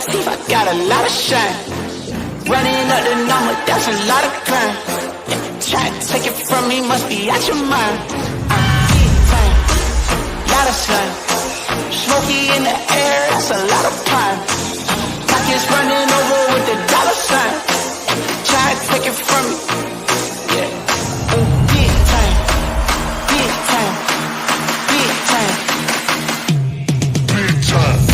teeth, I got a lot of shine. Running up the number, that's a lot of crime. Try to take it from me, must be out your mind. I'm big time, lot of sun. Smoky in the air, that's a lot of pine. Pockets running over with the dollar sign. Try to take it from me, yeah. Big time, big time, big time, big time.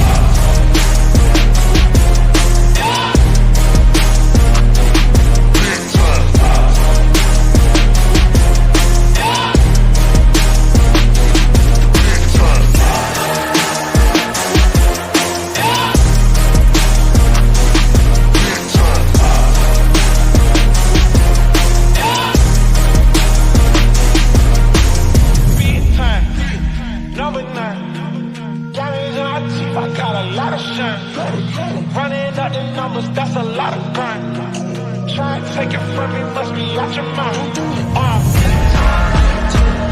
Running up the numbers, that's a lot of crime. Try to take it from me, must be out your mind.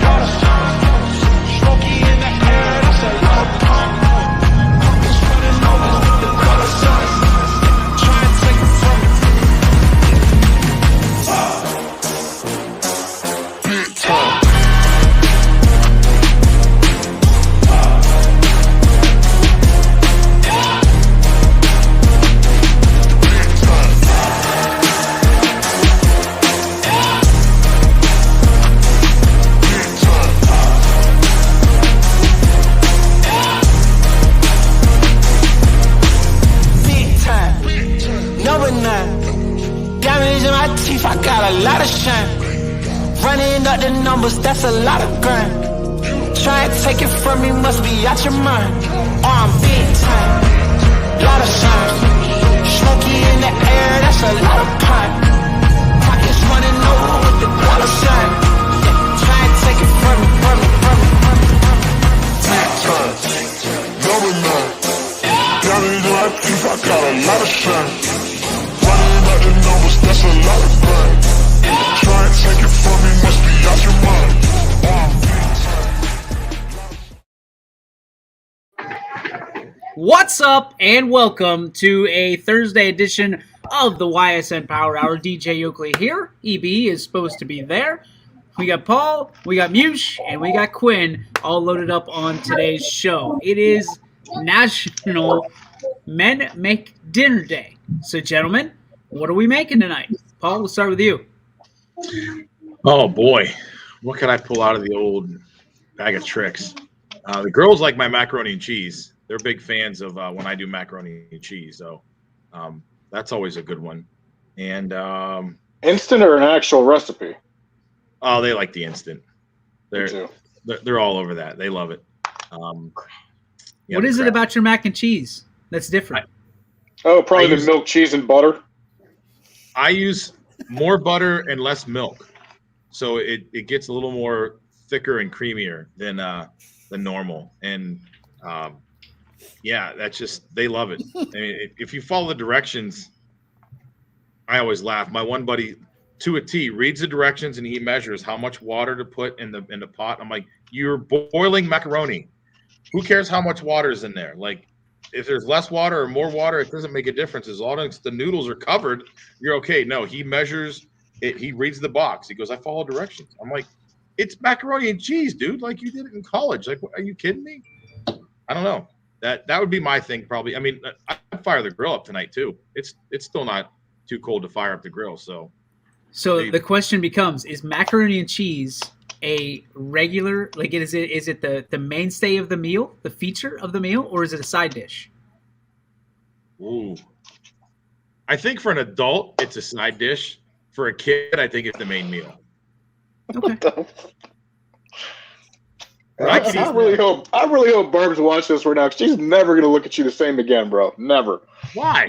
Lot of sun, smoky in the air, that's a lot of crime. Pockets running over with the dollar signs. Try to take it from me. Big time. I got a lot of shine. Running up the numbers, that's a lot of grind. Try to take it from me, must be out your mind. I'm big time, lot of shine. Smoky in the air, that's a lot of pine. Pockets running over with the dollar sign. Try to take it from me, from me, from me, from me, from me. Big time, number 9. Got it in my teeth, I got a lot of shine. Running up the numbers, that's a lot of grind. Try and take it from me, must be out your mind. What's up, and welcome to a Thursday edition of the Ysn Power Hour. DJ Oakley here. EB is supposed to be there. We got Paul, we got Mush, and we got Quinn all loaded up on today's show. It is National Men Make Dinner Day. So, gentlemen, what are we making tonight? Paul, we'll start with you. Oh, boy. What can I pull out of the old bag of tricks? The girls like my macaroni and cheese. They're big fans of when I do macaroni and cheese. So that's always a good one. And instant or an actual recipe? Oh, they like the instant. They're all over that. They love it. What is it about your mac and cheese that's different? Probably the milk, cheese, and butter. I use more butter and less milk, so it gets a little more thicker and creamier than normal. And yeah, that's just, they love it. I mean, if you follow the directions, I always laugh. My one buddy, to a T, reads the directions and he measures how much water to put in the pot. I'm like, you're boiling macaroni. Who cares how much water is in there? Like, if there's less water or more water, it doesn't make a difference. As long as the noodles are covered, you're okay. No, he measures it. He reads the box. He goes, I follow directions. I'm like, it's macaroni and cheese, dude. Like, you did it in college. Like, are you kidding me? I don't know. That would be my thing, probably. I mean, I'd fire the grill up tonight, too. It's still not too cold to fire up the grill. So the question becomes, is macaroni and cheese a regular, like, is it the mainstay of the meal, the feature of the meal, or is it a side dish? Ooh. I think for an adult, it's a side dish. For a kid, I think it's the main meal. Okay. I really hope Barb's watching this right now. She's never gonna look at you the same again, bro. Never. Why?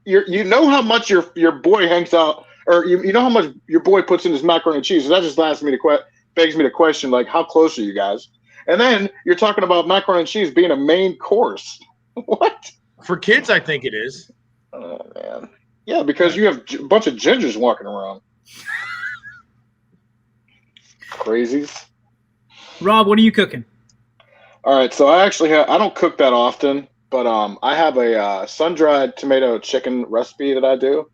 You know how much your boy hangs out, or you know how much your boy puts in his macaroni and cheese. So that just begs me to question, like, how close are you guys? And then you're talking about macaroni and cheese being a main course. What? For kids, I think it is. Oh man. Yeah, because you have a bunch of gingers walking around. Crazies. Rob, what are you cooking? All right, so I don't cook that often. but I have a sun-dried tomato chicken recipe that I do,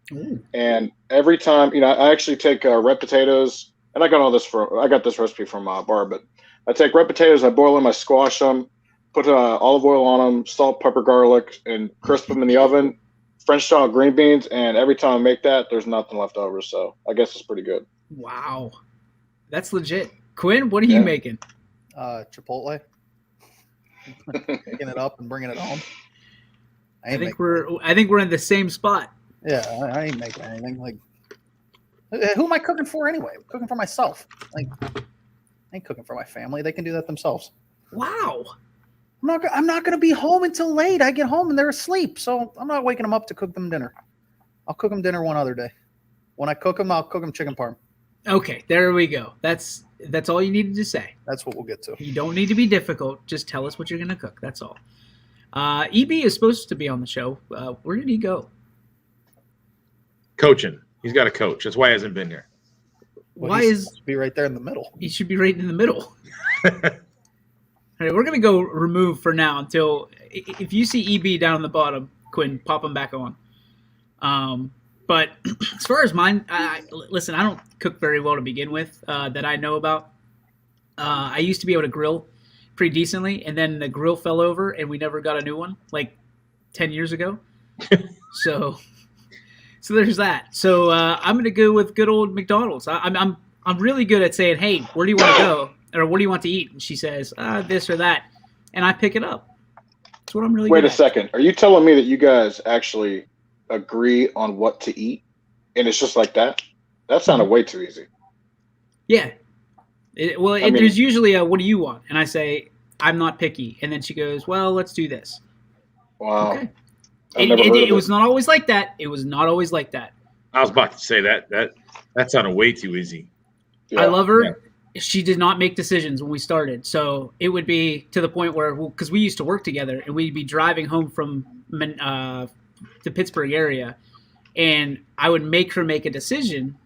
and every time, I actually take red potatoes, and I got this recipe from Barb, but I take red potatoes, I boil them, I squash them, put olive oil on them, salt, pepper, garlic, and crisp them in the oven. French style green beans, and every time I make that, there's nothing left over. So I guess it's pretty good. Wow, that's legit. Quinn, what are you making? Chipotle. Picking it up and bringing it home. I think we're in the same spot. Yeah, I ain't making anything. Like, who am I cooking for anyway? I'm cooking for myself. Like, I ain't cooking for my family. They can do that themselves. Wow. I'm not going to be home until late. I get home and they're asleep, so I'm not waking them up to cook them dinner. I'll cook them dinner one other day. When I cook them, I'll cook them chicken parm. Okay, there we go. That's all you needed to say. That's what we'll get to. You don't need to be difficult. Just tell us what you're going to cook. That's all. EB is supposed to be on the show. Where did he go? Coaching. He's got a coach. That's why he hasn't been here. Well, Why he's supposed to be right there in the middle? He should be right in the middle. All right, we're going to go remove for now until if you see EB down on the bottom, Quinn, pop him back on. But as far as mine, listen, I don't cook very well to begin with that I know about. I used to be able to grill pretty decently, and then the grill fell over, and we never got a new one, like 10 years ago. So there's that. So I'm going to go with good old McDonald's. I'm really good at saying, hey, where do you want to go? Or what do you want to eat? And she says, this or that. And I pick it up. That's what I'm really good at. Wait a second. Are you telling me that you guys actually agree on what to eat? And it's just like that? That sounded way too easy. Yeah. There's usually a, what do you want? And I say, I'm not picky. And then she goes, well, let's do this. Wow. Okay. It was not always like that. It was not always like that. I was about to say that sounded way too easy. Yeah. I love her. Yeah. She did not make decisions when we started. So it would be to the point where, because we used to work together, and we'd be driving home from the Pittsburgh area, and I would make her make a decision,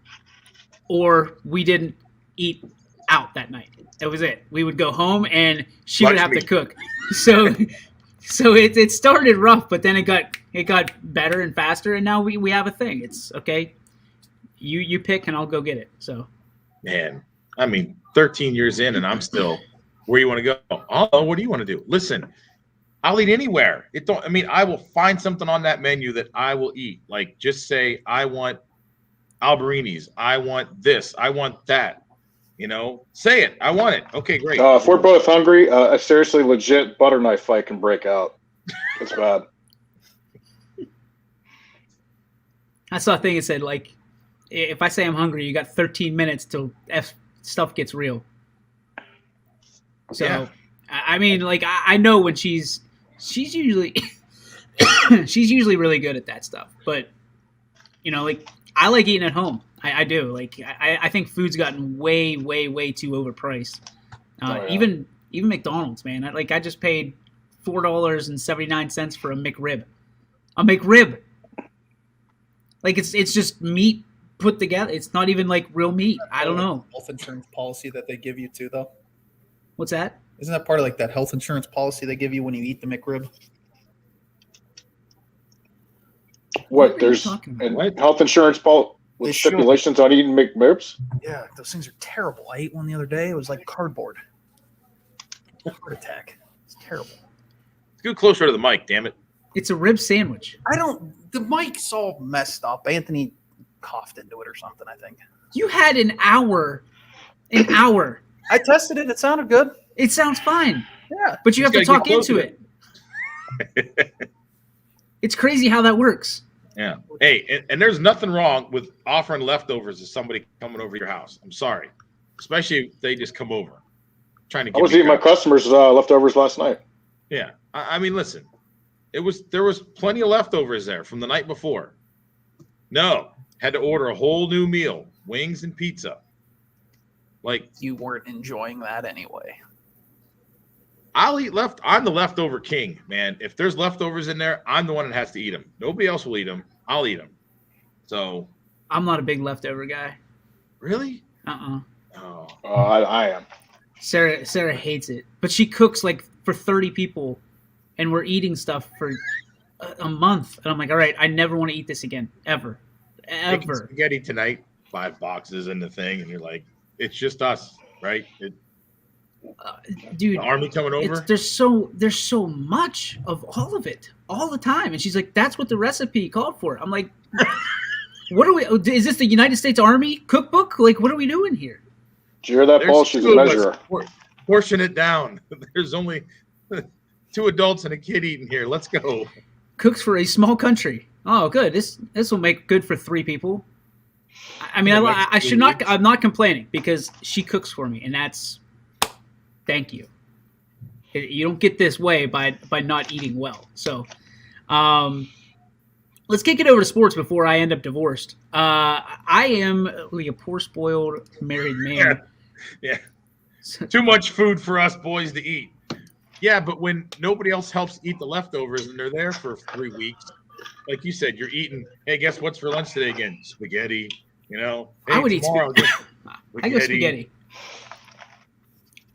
or we didn't eat out that night. That was it. We would go home, and she would have to cook. So it started rough, but then it got better and faster, and now we have a thing. It's okay. You pick, and I'll go get it. So, man. 13 years in, and I'm still where you want to go. Oh, what do you want to do? Listen, I'll eat anywhere. I will find something on that menu that I will eat. Like, just say, I want Alberini's. I want this. I want that. Say it. I want it. Okay, great. If we're both hungry, a seriously legit butter knife fight can break out. It's bad. I saw a thing that said, like, if I say I'm hungry, you got 13 minutes till stuff gets real. So, yeah. I know when she's usually she's usually really good at that stuff. But I like eating at home. I do. Like, I think food's gotten way, way, way too overpriced. Even McDonald's, man. I just paid $4.79 for a McRib. A McRib. Like, it's just meat put together. It's not even like real meat. I don't know. Health insurance policy that they give you too, though. What's that? Isn't that part of like that health insurance policy they give you when you eat the McRib? What? There's health insurance policy with stipulations on eating McRibs? Yeah, those things are terrible. I ate one the other day. It was like cardboard. Heart attack. It's terrible. Go closer to the mic, damn it. It's a rib sandwich. The mic's all messed up. Anthony coughed into it or something, I think. You had an hour. I tested it. It sounded good. It sounds fine. Yeah. But you have to talk into it. It's crazy how that works. Yeah. Hey, and there's nothing wrong with offering leftovers to somebody coming over your house. I'm sorry. Especially if they just come over. I was eating my customers' leftovers last night. Yeah. Listen. There was plenty of leftovers there from the night before. No. Had to order a whole new meal, wings and pizza. Like, you weren't enjoying that anyway. I'm the leftover king, man. If there's leftovers in there, I'm the one that has to eat them. Nobody else will eat them. I'll eat them. So I'm not a big leftover guy. Really? Oh. I am. Sarah hates it, but she cooks like for 30 people and we're eating stuff for a month, and I'm like, all right, I never want to eat this again, ever. Making spaghetti tonight, 5 boxes in the thing, and you're like, it's just us, right? Dude, the army coming over. There's so much of all of it all the time, and she's like, that's what the recipe called for. I'm like, what are we? Is this the United States Army cookbook? Like, what are we doing here? Did you hear that, Paul? She's a measurer. Portion it down. There's only 2 adults and a kid eating here. Let's go. Cooks for a small country. Oh, good. This will make good for 3 people. I mean, I should not. I'm not complaining because she cooks for me, and that's thank you. You don't get this way by not eating well. So, let's kick it over to sports before I end up divorced. I am a poor spoiled married man. Yeah. Too much food for us boys to eat. Yeah, but when nobody else helps eat the leftovers and they're there for 3 weeks, like you said, you're eating. Hey, guess what's for lunch today again? Spaghetti. You know, hey, I would eat spaghetti. I go spaghetti.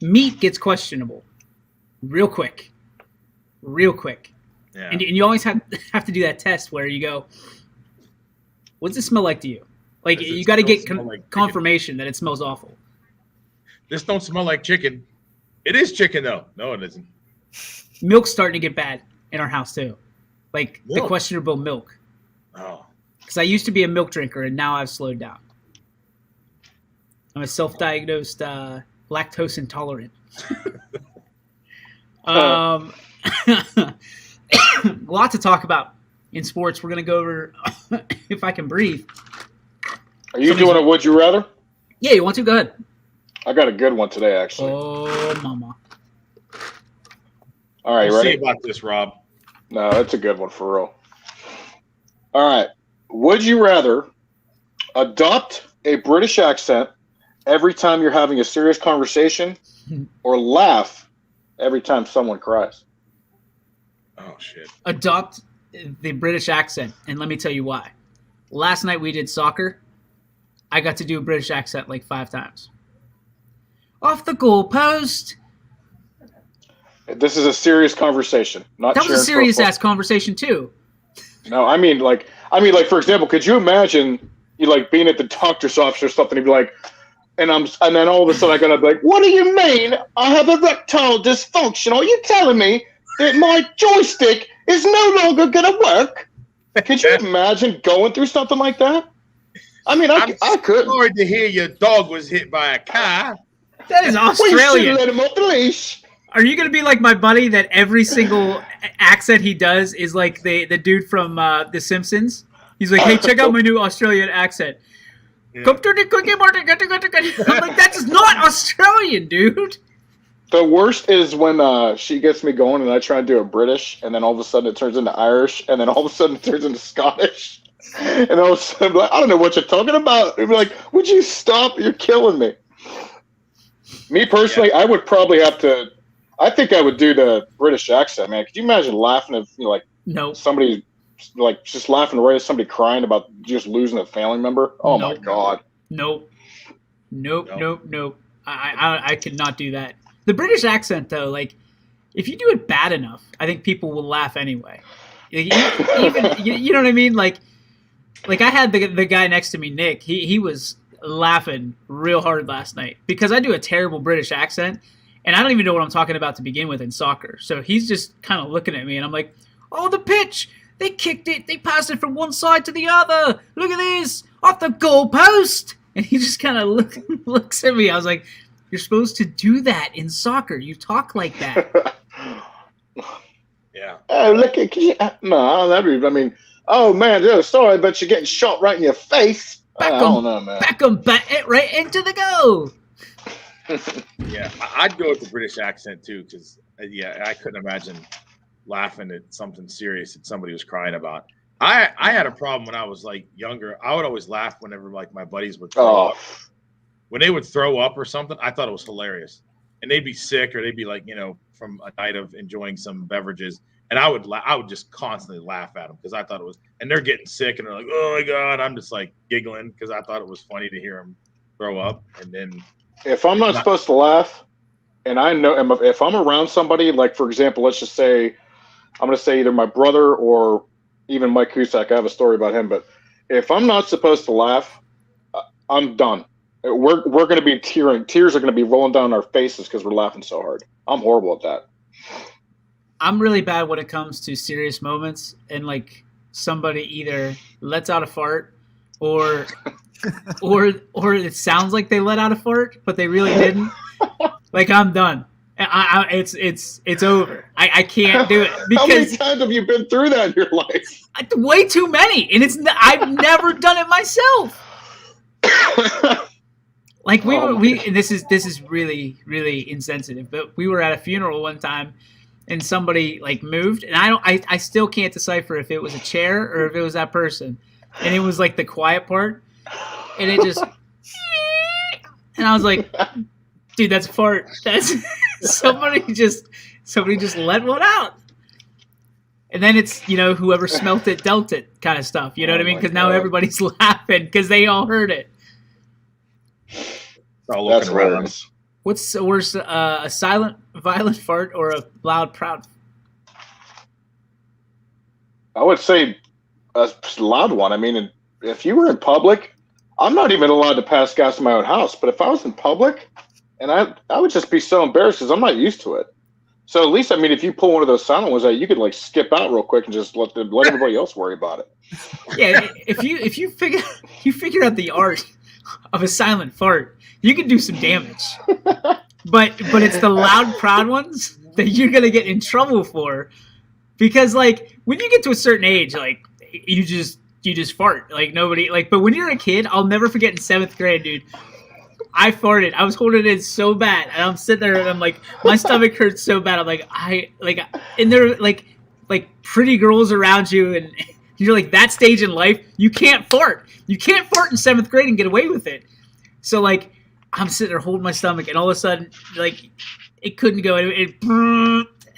Meat gets questionable real quick. Yeah. And you always have to do that test where you go, what's it smell like to you? Like, you got to get confirmation that it smells awful. This don't smell like chicken. It is chicken, though. No, it isn't. Milk's starting to get bad in our house, too. Like, Milk. the questionable milk. Oh. Because I used to be a milk drinker, and now I've slowed down. I'm a self-diagnosed lactose intolerant. A lot to talk about in sports. We're going to go over, if I can breathe. Are you doing a Would You Rather? Yeah, you want to? Go ahead. I got a good one today, actually. Oh, mama. All right, We'll ready? see about this, Rob. No, it's a good one for real. All right. Would you rather adopt a British accent every time you're having a serious conversation or laugh every time someone cries? Oh, shit. Adopt the British accent, and let me tell you why. Last night we did soccer. I got to do a British accent like 5 times. Off the goalpost. This is a serious conversation. Not That was a serious ass conversation too. No, I mean, for example, could you imagine you like being at the doctor's office or something? He'd be like, and then all of a sudden I gotta be like, what do you mean? I have erectile dysfunction? Are you telling me that my joystick is no longer gonna work? Could you imagine going through something like that? I mean, I could. Sorry to hear your dog was hit by a car. That is Australian. We should let him off the leash. Are you going to be like my buddy that every single accent he does is like the dude from The Simpsons? He's like, hey, check out my new Australian accent. Yeah. Come to the cookie morning. I'm like, that's not Australian, dude. The worst is when she gets me going and I try to do a British, and then all of a sudden it turns into Irish, and then all of a sudden it turns into Scottish. And all of a sudden I'm like, I don't know what you're talking about. It'd be like, would you stop? You're killing me. Me personally, yeah. I would probably have to. I think I would do the British accent, man. Could you imagine laughing at Nope. somebody like just laughing right at somebody crying about just losing a family member? Oh Nope. my god. Nope. I could not do that. The British accent, though, like if you do it bad enough, I think people will laugh anyway. Even you know what I mean? Like I had the guy next to me, Nick. He was laughing real hard last night because I do a terrible British accent and I don't even know what I'm talking about to begin with in soccer. So he's just kind of looking at me and I'm like, oh, the pitch, they kicked it, they passed it from one side to the other. Look at this, off the goalpost. And he just kind of looks at me. I was like, you're supposed to do that in soccer. You talk like that. Yeah. Oh, look at no, that'd be. I mean, oh man, sorry, but you're getting shot right in your face. I don't know, man. Back it right into the goal. Yeah, I'd go with the British accent too, because I couldn't imagine laughing at something serious that somebody was crying about. I had a problem when I was like younger. I would always laugh whenever like my buddies would throw up. When they would throw up or something, I thought it was hilarious. And they'd be sick or they'd be like, from a night of enjoying some beverages. And I would just constantly laugh at them because I thought it was, and they're getting sick and they're like, oh my God. I'm just like giggling because I thought it was funny to hear them throw up. And then if I'm not supposed to laugh and I know if I'm around somebody, like for example, let's just say I'm going to say either my brother or even Mike Cusack. I have a story about him, but if I'm not supposed to laugh, I'm done. We're going to be tearing. Tears are going to be rolling down our faces because we're laughing so hard. I'm horrible at that. I'm really bad when it comes to serious moments, and like somebody either lets out a fart or it sounds like they let out a fart, but they really didn't. Like, I'm done. It's over. I can't do it because. How many times have you been through that in your life? Way too many, and I've never done it myself. Like and this is really, really insensitive, but we were at a funeral one time and somebody like moved, and I still can't decipher if it was a chair or if it was that person. And it was like the quiet part, and it just and I was like, dude, that's a fart. That's somebody just let one out. And then it's, whoever smelt it dealt it kind of stuff. You know what I mean? Because now everybody's laughing because they all heard it. That's hilarious. What's worse, a silent, violent fart or a loud, proud? I would say a loud one. I mean, if you were in public, I'm not even allowed to pass gas in my own house. But if I was in public, and I would just be so embarrassed because I'm not used to it. So at least, I mean, if you pull one of those silent ones out, you could like skip out real quick and just let everybody else worry about it. Yeah, if you figure out the art of a silent fart, you can do some damage. But it's the loud, proud ones that you're gonna get in trouble for, because like when you get to a certain age, like you just fart like nobody like. But when you're a kid, I'll never forget in 7th grade, dude. I farted. I was holding it in so bad, and I'm sitting there, and I'm like, my stomach hurts so bad. I'm like, and there are like pretty girls around you, and you're like that stage in life. You can't fart. You can't fart in 7th grade and get away with it. So like, I'm sitting there holding my stomach, and all of a sudden, like, it couldn't go. And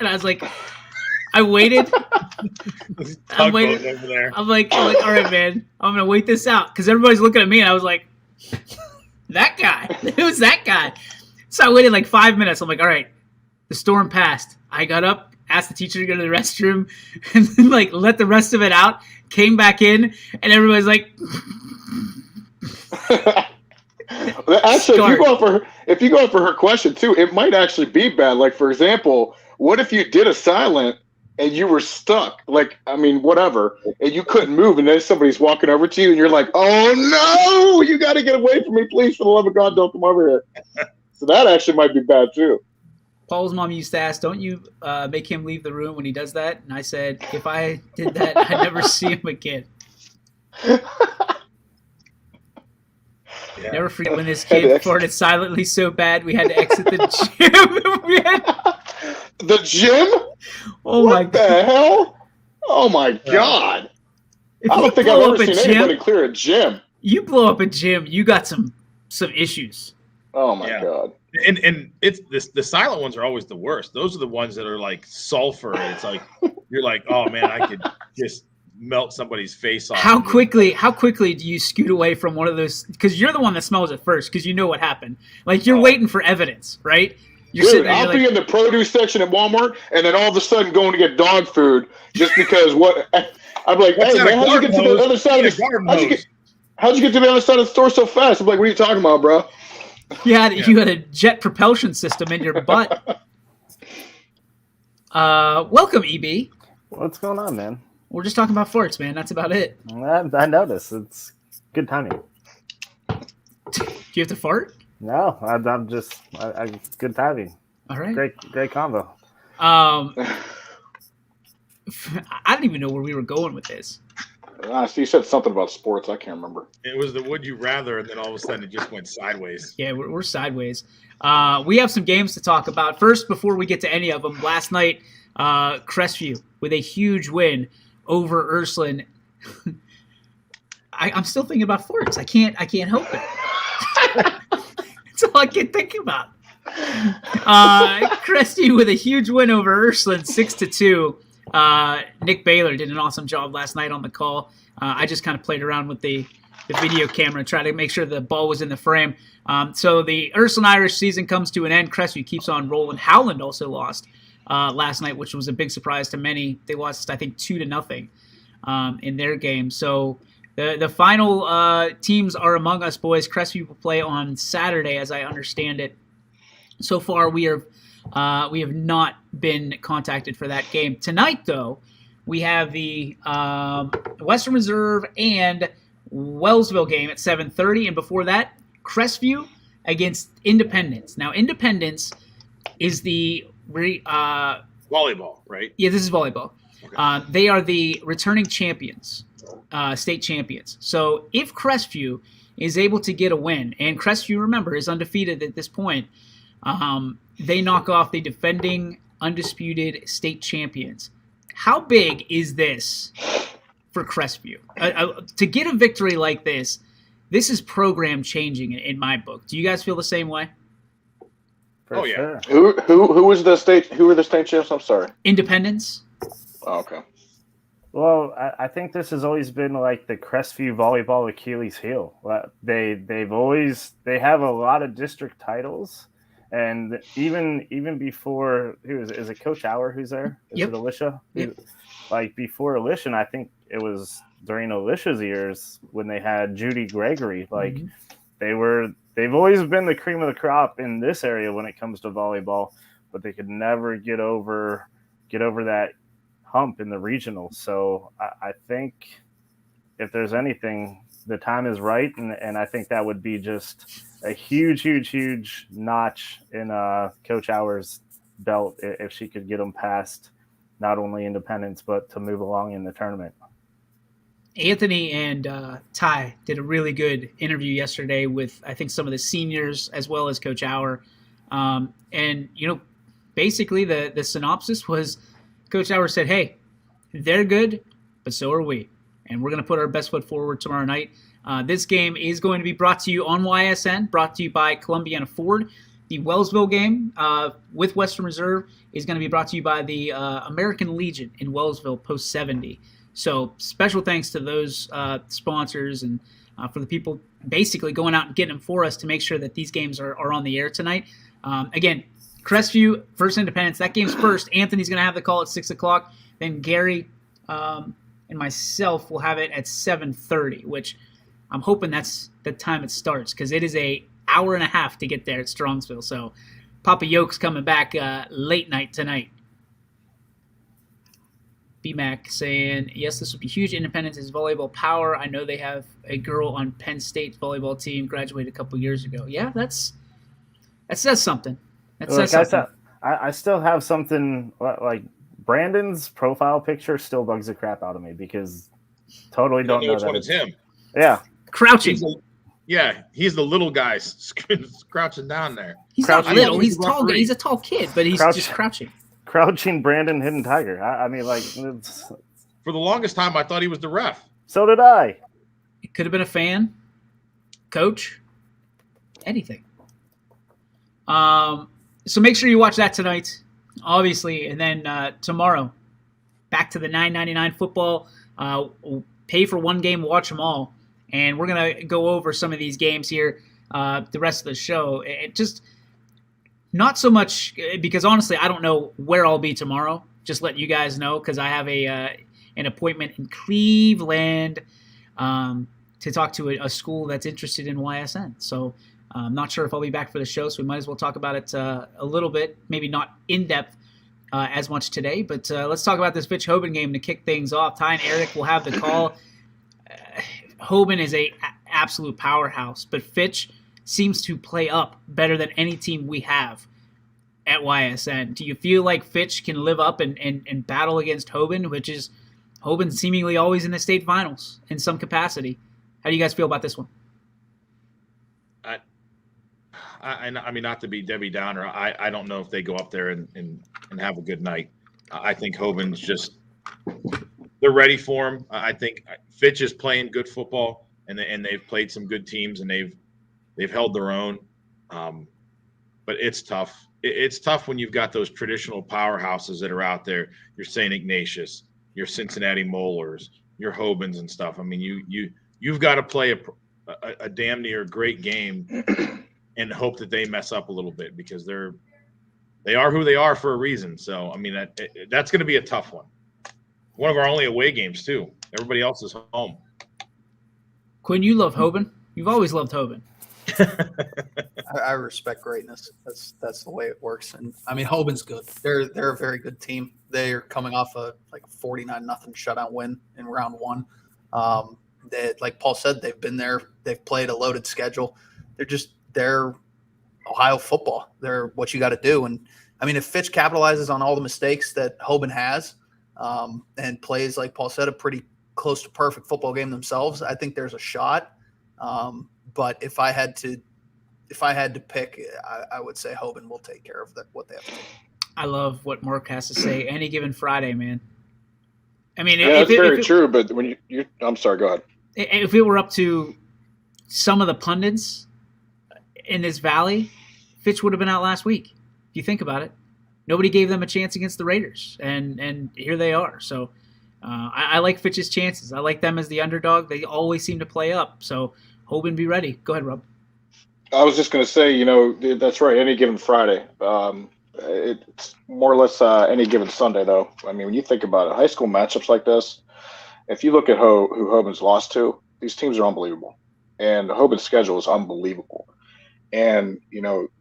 I was like, I waited. I waited. Over there. I'm like, all right, man, I'm gonna wait this out because everybody's looking at me, and I was like. That guy. It was that guy. So I waited like 5 minutes. I'm like, all right, the storm passed. I got up, asked the teacher to go to the restroom, and then like let the rest of it out, came back in, and everybody's like actually if you go for her question too, it might actually be bad. Like, for example, what if you did a silent and you were stuck, like, I mean, whatever, and you couldn't move, and then somebody's walking over to you, and you're like, oh, no, you got to get away from me, please, for the love of God, don't come over here. So that actually might be bad, too. Paul's mom used to ask, don't you make him leave the room when he does that? And I said, if I did that, I'd never see him again. Yeah. Never forget when this kid farted silently so bad, we had to exit the gym. The gym? Oh my God. What the hell? Oh my God. I don't think I've ever seen anybody clear a gym. You blow up a gym, you got some issues. Oh my God. And it's the silent ones are always the worst. Those are the ones that are like sulfur. And it's like you're like, oh man, I could just melt somebody's face off. How quickly do you scoot away from one of those? Because you're the one that smells it first, because you know what happened. Like, you're waiting for evidence, right? Dude, I'll be in the produce section at Walmart, and then all of a sudden going to get dog food just because what I'm like, hey man, how'd you get to the other side of the how'd you get to the other side of the store so fast? I'm like, what are you talking about, bro? You had a jet propulsion system in your butt. Welcome, EB. What's going on, man? We're just talking about farts, man. That's about it. I noticed. It's good timing. Do you have to fart? No, I'm just good timing. All right. Great combo. I don't even know where we were going with this. You said something about sports. I can't remember. It was the would you rather, and then all of a sudden it just went sideways. Yeah, we're sideways. We have some games to talk about. First, before we get to any of them, last night, Crestview with a huge win over Ursuline. I'm still thinking about forks. I can't help it. That's all I can think about. Crestview with a huge win over Ursuline, 6-2. Nick Baylor did an awesome job last night on the call. I just kind of played around with the video camera and tried to make sure the ball was in the frame. So the Ursuline Irish season comes to an end. Crestview keeps on rolling. Howland also lost last night, which was a big surprise to many. They lost, I think, 2-0 in their game. So the final teams are among us, boys. Crestview will play on Saturday, as I understand it. So far, we have not been contacted for that game. Tonight, though, we have the Western Reserve and Wellsville game at 7:30, and before that, Crestview against Independence. Now, Independence is the volleyball, right? Yeah, this is volleyball. Okay. They are the returning champions, state champions. So if Crestview is able to get a win, and Crestview, remember, is undefeated at this point, they knock off the defending undisputed state champions. How big is this for Crestview? To get a victory like this is program changing in my book. Do you guys feel the same way? For yeah. sure. Who was the state? Who were the state champs? I'm sorry. Independence. Oh, okay. Well, I think this has always been like the Crestview volleyball Achilles heel. They have a lot of district titles, and even before is it Coach Hour who's there? Is Yep. it Alicia? Yep. Like before Alicia, and I think it was during Alicia's years when they had Judy Gregory. Like they've always been the cream of the crop in this area when it comes to volleyball, but they could never get over that hump in the regional. So I think if there's anything, the time is right, and I think that would be just a huge notch in Coach Hour's belt if she could get them past not only Independence but to move along in the tournament. Anthony and Ty did a really good interview yesterday with, I think, some of the seniors as well as Coach Hour. And, basically the synopsis was Coach Hour said, hey, they're good, but so are we. And we're going to put our best foot forward tomorrow night. This game is going to be brought to you on YSN, brought to you by Columbiana Ford. The Wellsville game with Western Reserve is going to be brought to you by the American Legion in Wellsville Post 70. So special thanks to those sponsors and for the people basically going out and getting them for us to make sure that these games are on the air tonight. Again, Crestview versus Independence. That game's first. Anthony's going to have the call at 6 o'clock. Then Gary and myself will have it at 7:30, which I'm hoping that's the time it starts because it is a hour and a half to get there at Strongsville. So Papa Yoke's coming back late night tonight. BMAC saying, yes, this would be huge. Independence is volleyball power. I know they have a girl on Penn State's volleyball team, graduated a couple years ago. Yeah, that says something. That says something. I still have something like Brandon's profile picture still bugs the crap out of me because totally don't know which that one is him. Yeah. Crouching. He's the little guy crouching down there. He's not little. He's tall. He's a tall kid, but he's just crouching. Crouching Brandon Hidden Tiger. I mean, like, For the longest time, I thought he was the ref. So did I. It could have been a fan, coach, anything. So make sure you watch that tonight, obviously, and then tomorrow, back to the $9.99 football. Pay for one game, watch them all, and we're gonna go over some of these games here. The rest of the show, it just. Not so much because honestly, I don't know where I'll be tomorrow. Just let you guys know because I have an appointment in Cleveland to talk to a school that's interested in YSN. So I'm not sure if I'll be back for the show, so we might as well talk about it a little bit. Maybe not in depth as much today, but let's talk about this Fitch Hoban game to kick things off. Ty and Eric will have the call. Hoban is a absolute powerhouse, but Fitch seems to play up better than any team we have at YSN. Do you feel like Fitch can live up and battle against Hoban, which is Hoban seemingly always in the state finals in some capacity? How do you guys feel about this one? I mean, not to be Debbie Downer, I don't know if they go up there and have a good night. I think Hoban's just – they're ready for him. I think Fitch is playing good football, and they've played some good teams, and they've held their own, but it's tough. It's tough when you've got those traditional powerhouses that are out there. Your St. Ignatius, your Cincinnati Molars, your Hobans and stuff. I mean, you've got to play a damn near great game and hope that they mess up a little bit because they're they are who they are for a reason. So, I mean, that's going to be a tough one. One of our only away games, too. Everybody else is home. Quinn, you love Hoban. You've always loved Hoban. I respect greatness. That's the way it works. And I mean, Hoban's good. They're a very good team. They're coming off a 49-0 shutout win in round one. Like Paul said, they've been there. They've played a loaded schedule. They're Ohio football. They're what you got to do. And I mean, if Fitch capitalizes on all the mistakes that Hoban has, and plays, like Paul said, a pretty close to perfect football game themselves, I think there's a shot. But if I had to pick, I would say Hoban will take care of what they have to do. I love what Mark has to say. Any given Friday, man. I mean, yeah, that's very true. But when I'm sorry, go ahead. If it were up to some of the pundits in this valley, Fitch would have been out last week. If you think about it, nobody gave them a chance against the Raiders, and here they are. So I like Fitch's chances. I like them as the underdog. They always seem to play up. So Hoban, be ready. Go ahead, Rob. I was just going to say, that's right. Any given Friday. It's more or less any given Sunday, though. I mean, when you think about it, high school matchups like this, if you look at who Hoban's lost to, these teams are unbelievable. And Hoban's schedule is unbelievable. And,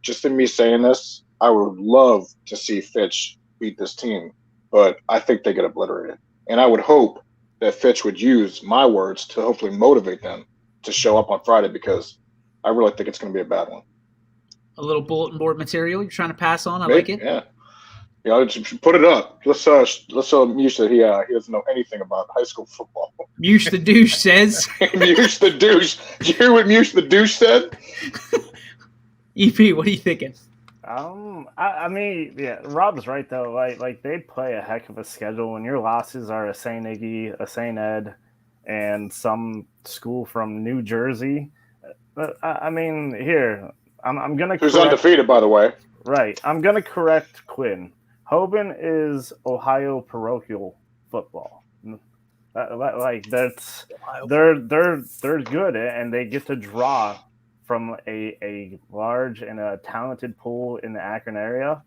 just in me saying this, I would love to see Fitch beat this team, but I think they get obliterated. And I would hope that Fitch would use my words to hopefully motivate them to show up on Friday, because I really think it's going to be a bad one. A little bulletin board material you're trying to pass on. I like it. Yeah. Just put it up. Let's show Mush that he doesn't know anything about high school football. Mush the douche says. Mush the douche. Did you hear what Mush the douche said? EP, what are you thinking? I mean, yeah, Rob's right though. Like they play a heck of a schedule. When your losses are a St. Iggy, a St. Ed, and some school from New Jersey. I mean, here I'm gonna. Who's undefeated, by the way? Right, I'm gonna correct Quinn. Hoban is Ohio parochial football. Like that's they're good, and they get to draw from a large and a talented pool in the Akron area,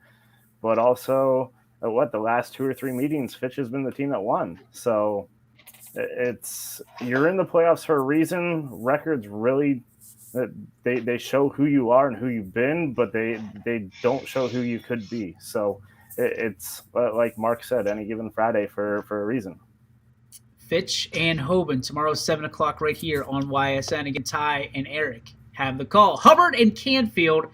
but also the last 2 or 3 meetings, Fitch has been the team that won. So you're in the playoffs for a reason. Records really they show who you are and who you've been, but they don't show who you could be. So it's like Mark said, any given Friday for a reason. Fitch and Hoban tomorrow, 7:00 right here on YSN. Again, Ty and Eric have the call. Hubbard and Canfield.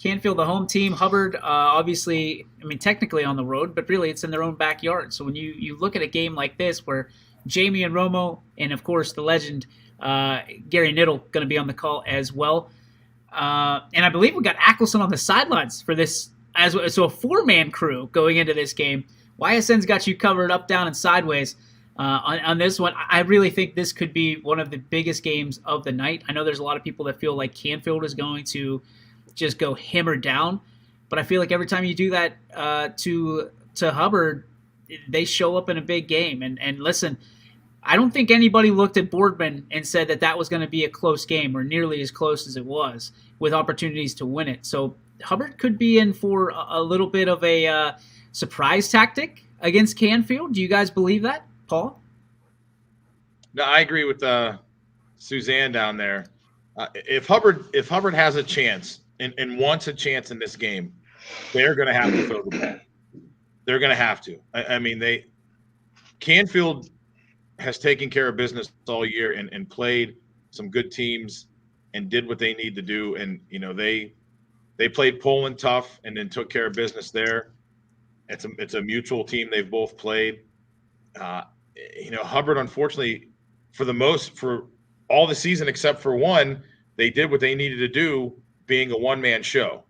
Canfield, the home team. Hubbard, obviously, I mean, technically on the road, but really it's in their own backyard. So when you look at a game like this where Jamie and Romo and, of course, the legend Gary Niddle going to be on the call as well. And I believe we got Ackelson on the sidelines for this. So a 4-man crew going into this game. YSN's got you covered up, down, and sideways. On this one, I really think this could be one of the biggest games of the night. I know there's a lot of people that feel like Canfield is going to just go hammer down, but I feel like every time you do that to Hubbard, they show up in a big game. And listen, I don't think anybody looked at Boardman and said that was going to be a close game or nearly as close as it was, with opportunities to win it. So Hubbard could be in for a little bit of a surprise tactic against Canfield. Do you guys believe that? Paul? No, I agree with Suzanne down there. If Hubbard has a chance and wants a chance in this game, they're going to have to throw the ball. They're going to have to. I mean, Canfield has taken care of business all year and played some good teams and did what they need to do. And they played Poland tough and then took care of business there. It's a mutual team they've both played. Hubbard, unfortunately, for all the season except for one, they did what they needed to do, being a one-man show.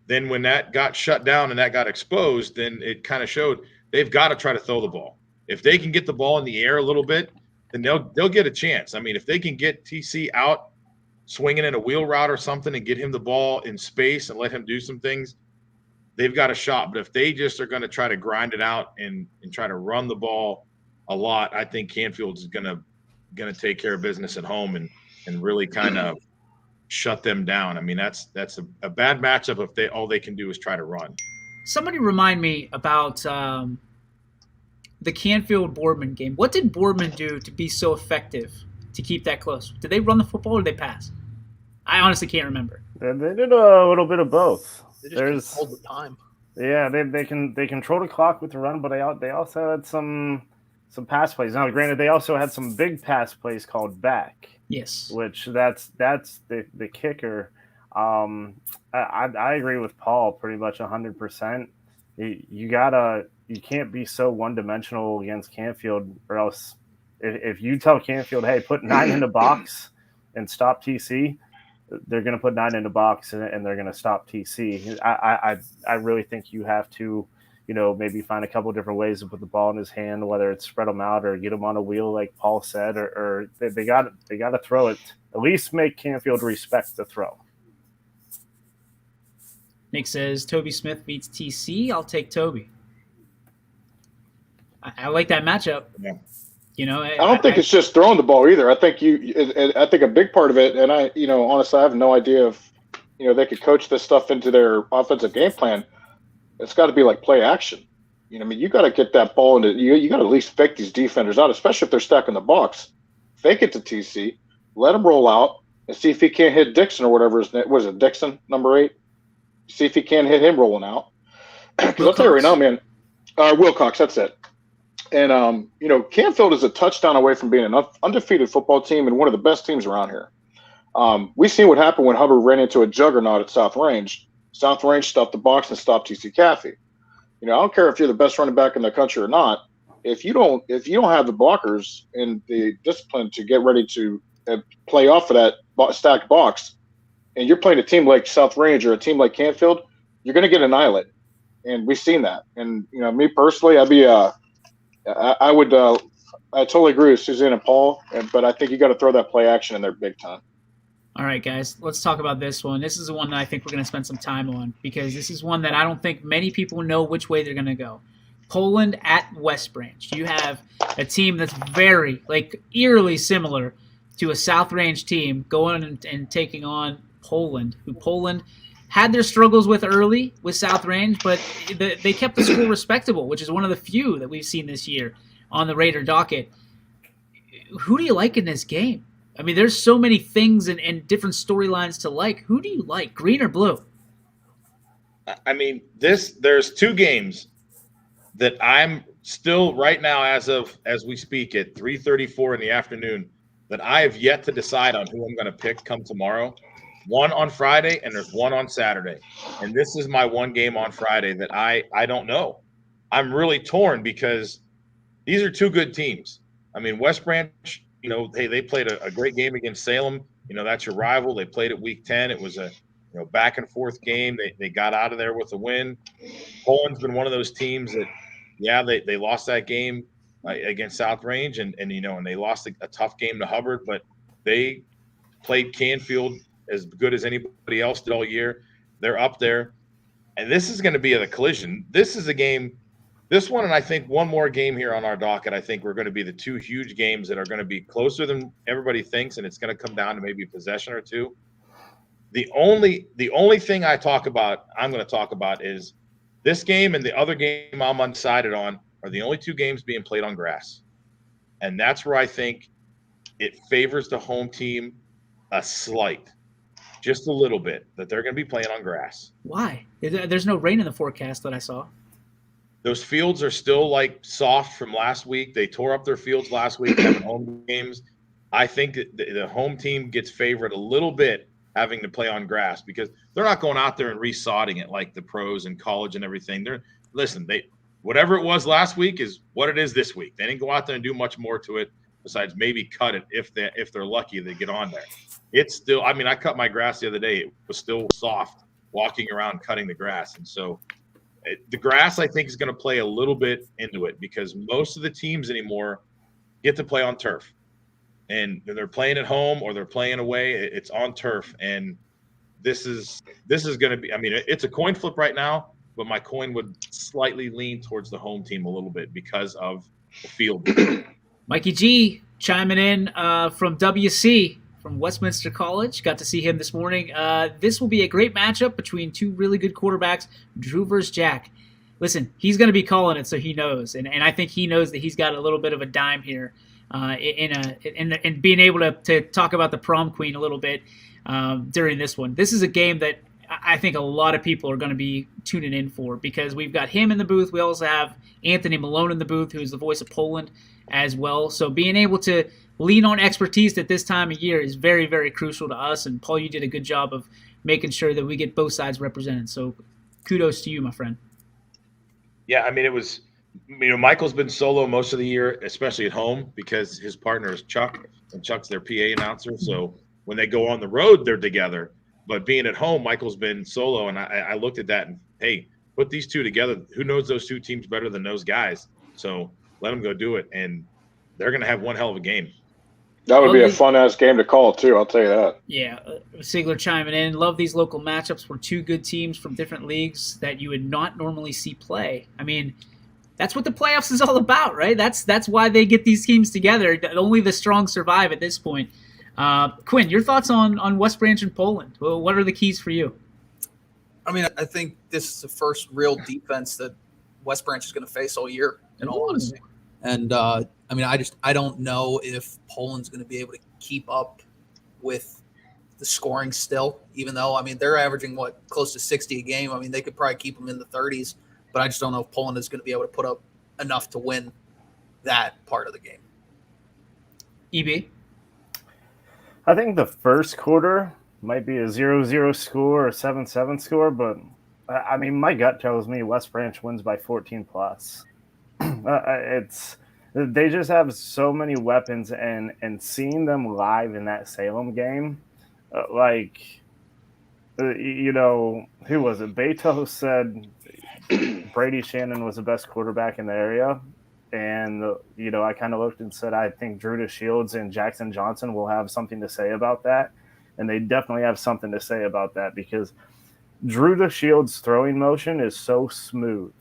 Then when that got shut down and that got exposed, then it kind of showed they've got to try to throw the ball. If they can get the ball in the air a little bit, then they'll get a chance. I mean, if they can get TC out swinging in a wheel route or something and get him the ball in space and let him do some things, they've got a shot. But if they just are going to try to grind it out and try to run the ball a lot, I think Canfield's going to take care of business at home and really kind of shut them down. I mean, that's a bad matchup if all they can do is try to run. Somebody remind me about the Canfield Boardman game. What did Boardman do to be so effective to keep that close? Did they run the football or did they pass? I honestly can't remember. They did a little bit of both. They just hold the time. Yeah, they control the clock with the run, but they also had some pass plays. Now, granted, they also had some big pass plays called back. Yes, which that's the kicker. I agree with Paul pretty much 100%. You can't be so one dimensional against Canfield, or else if you tell Canfield, hey, put 9 in the box and stop TC, they're going to put 9 in the box and they're going to stop TC. I really think you have to, maybe find a couple different ways to put the ball in his hand, whether it's spread him out or get him on a wheel, like Paul said, or they got to throw it. At least make Canfield respect the throw. Nick says Toby Smith beats TC. I'll take Toby. I like that matchup. Yeah. I don't think it's just throwing the ball either. I think I think a big part of it, and honestly, I have no idea if they could coach this stuff into their offensive game plan. It's got to be like play action. You got to get that ball into you got to at least fake these defenders out, especially if they're stacking the box. Fake it to TC, let him roll out, and see if he can't hit Dixon or whatever his name was. It Dixon, number 8. See if he can't hit him rolling out. Because I'll tell you right now, man, Wilcox, that's it. And Canfield is a touchdown away from being an undefeated football team and one of the best teams around here. We've seen what happened when Hubbard ran into a juggernaut at South Range. South Range stopped the box and stopped TC Caffey. I don't care if you're the best running back in the country or not. If you don't have the blockers and the discipline to get ready to play off of that stacked box, and you're playing a team like South Range or a team like Canfield, you're going to get annihilated. And we've seen that. And me personally, I totally agree with Suzanne and Paul, but I think you got to throw that play action in there big time. All right, guys, let's talk about this one. This is the one that I think we're going to spend some time on because this is one that I don't think many people know which way they're going to go. Poland at West Branch. You have a team that's very, eerily similar to a South Range team going and taking on Poland, who Poland had their struggles with early with South Range, but they kept the score respectable, which is one of the few that we've seen this year on the Raider docket. Who do you like in this game? I mean, there's so many things and different storylines to like. Who do you like, green or blue? I mean, there's 2 games that I'm still right now as we speak at 3:34 in the afternoon that I have yet to decide on who I'm going to pick come tomorrow. One on Friday and there's one on Saturday. And this is my one game on Friday that I don't know. I'm really torn because these are 2 good teams. I mean, West Branch, hey, they played a great game against Salem. That's your rival. They played it week 10. It was a back and forth game. They got out of there with a win. Poland's been one of those teams that, they lost that game against South Range and they lost a tough game to Hubbard, but they played Canfield as good as anybody else did all year. They're up there. And this is going to be a collision. This is a game, this one, and I think one more game here on our docket, I think we're going to be the 2 huge games that are going to be closer than everybody thinks, and it's going to come down to maybe a possession or 2. The only thing I'm going to talk about is this game and the other game I'm undecided on are the only 2 games being played on grass. And that's where I think it favors the home team a slight, just a little bit, that they're going to be playing on grass. Why? There's no rain in the forecast that I saw. Those fields are still soft from last week. They tore up their fields last week having home games. I think that the home team gets favored a little bit having to play on grass because they're not going out there and resodding it like the pros in college and everything. Whatever it was last week is what it is this week. They didn't go out there and do much more to it besides maybe cut it if they're lucky they get on there. It's still, I cut my grass the other day. It was still soft walking around cutting the grass. And so the grass, I think, is going to play a little bit into it because most of the teams anymore get to play on turf. And they're playing at home or they're playing away. It's on turf. And this is going to be, it's a coin flip right now, but my coin would slightly lean towards the home team a little bit because of the field. Mikey G chiming in from WC from Westminster College. Got to see him this morning. This will be a great matchup between two really good quarterbacks, Drew versus Jack. Listen, he's going to be calling it, so he knows, and I think he knows that he's got a little bit of a dime here in being able to talk about the prom queen a little bit during this one. This is a game that I think a lot of people are going to be tuning in for because we've got him in the booth. We also have Anthony Malone in the booth, who's the voice of Poland as well. So being able to lean on expertise at this time of year is very, very crucial to us. And Paul, you did a good job of making sure that we get both sides represented. So kudos to you, my friend. Yeah, I mean, it was, Michael's been solo most of the year, especially at home, because his partner is Chuck, and Chuck's their PA announcer. So when they go on the road, they're together. But being at home, Michael's been solo, and I looked at that and, hey, put these two together. Who knows those two teams better than those guys? So let them go do it, and they're going to have one hell of a game. That would be a fun-ass game to call, too. I'll tell you that. Yeah, Sigler chiming in. Love these local matchups where two good teams from different leagues that you would not normally see play. I mean, that's what the playoffs is all about, right? That's why they get these teams together. Only the strong survive at this point. Quinn, your thoughts on West Branch and Poland? Well, what are the keys for you? I mean, I think this is the first real defense that West Branch is going to face all year, in all honesty. And I mean, I don't know if Poland's going to be able to keep up with the scoring still, even though, I mean, they're averaging, close to 60 a game. I mean, they could probably keep them in the 30s, but I just don't know if Poland is going to be able to put up enough to win that part of the game. EB? I think the first quarter might be a 0-0 score or a 7-7 score, but I mean, my gut tells me West Branch wins by 14 plus. They just have so many weapons, and seeing them live in that Salem game, who was it? Beto said Brady Shannon was the best quarterback in the area. And, I kind of looked and said, I think Drew Shields and Jackson Johnson will have something to say about that. And they definitely have something to say about that because Drew Shields' throwing motion is so smooth.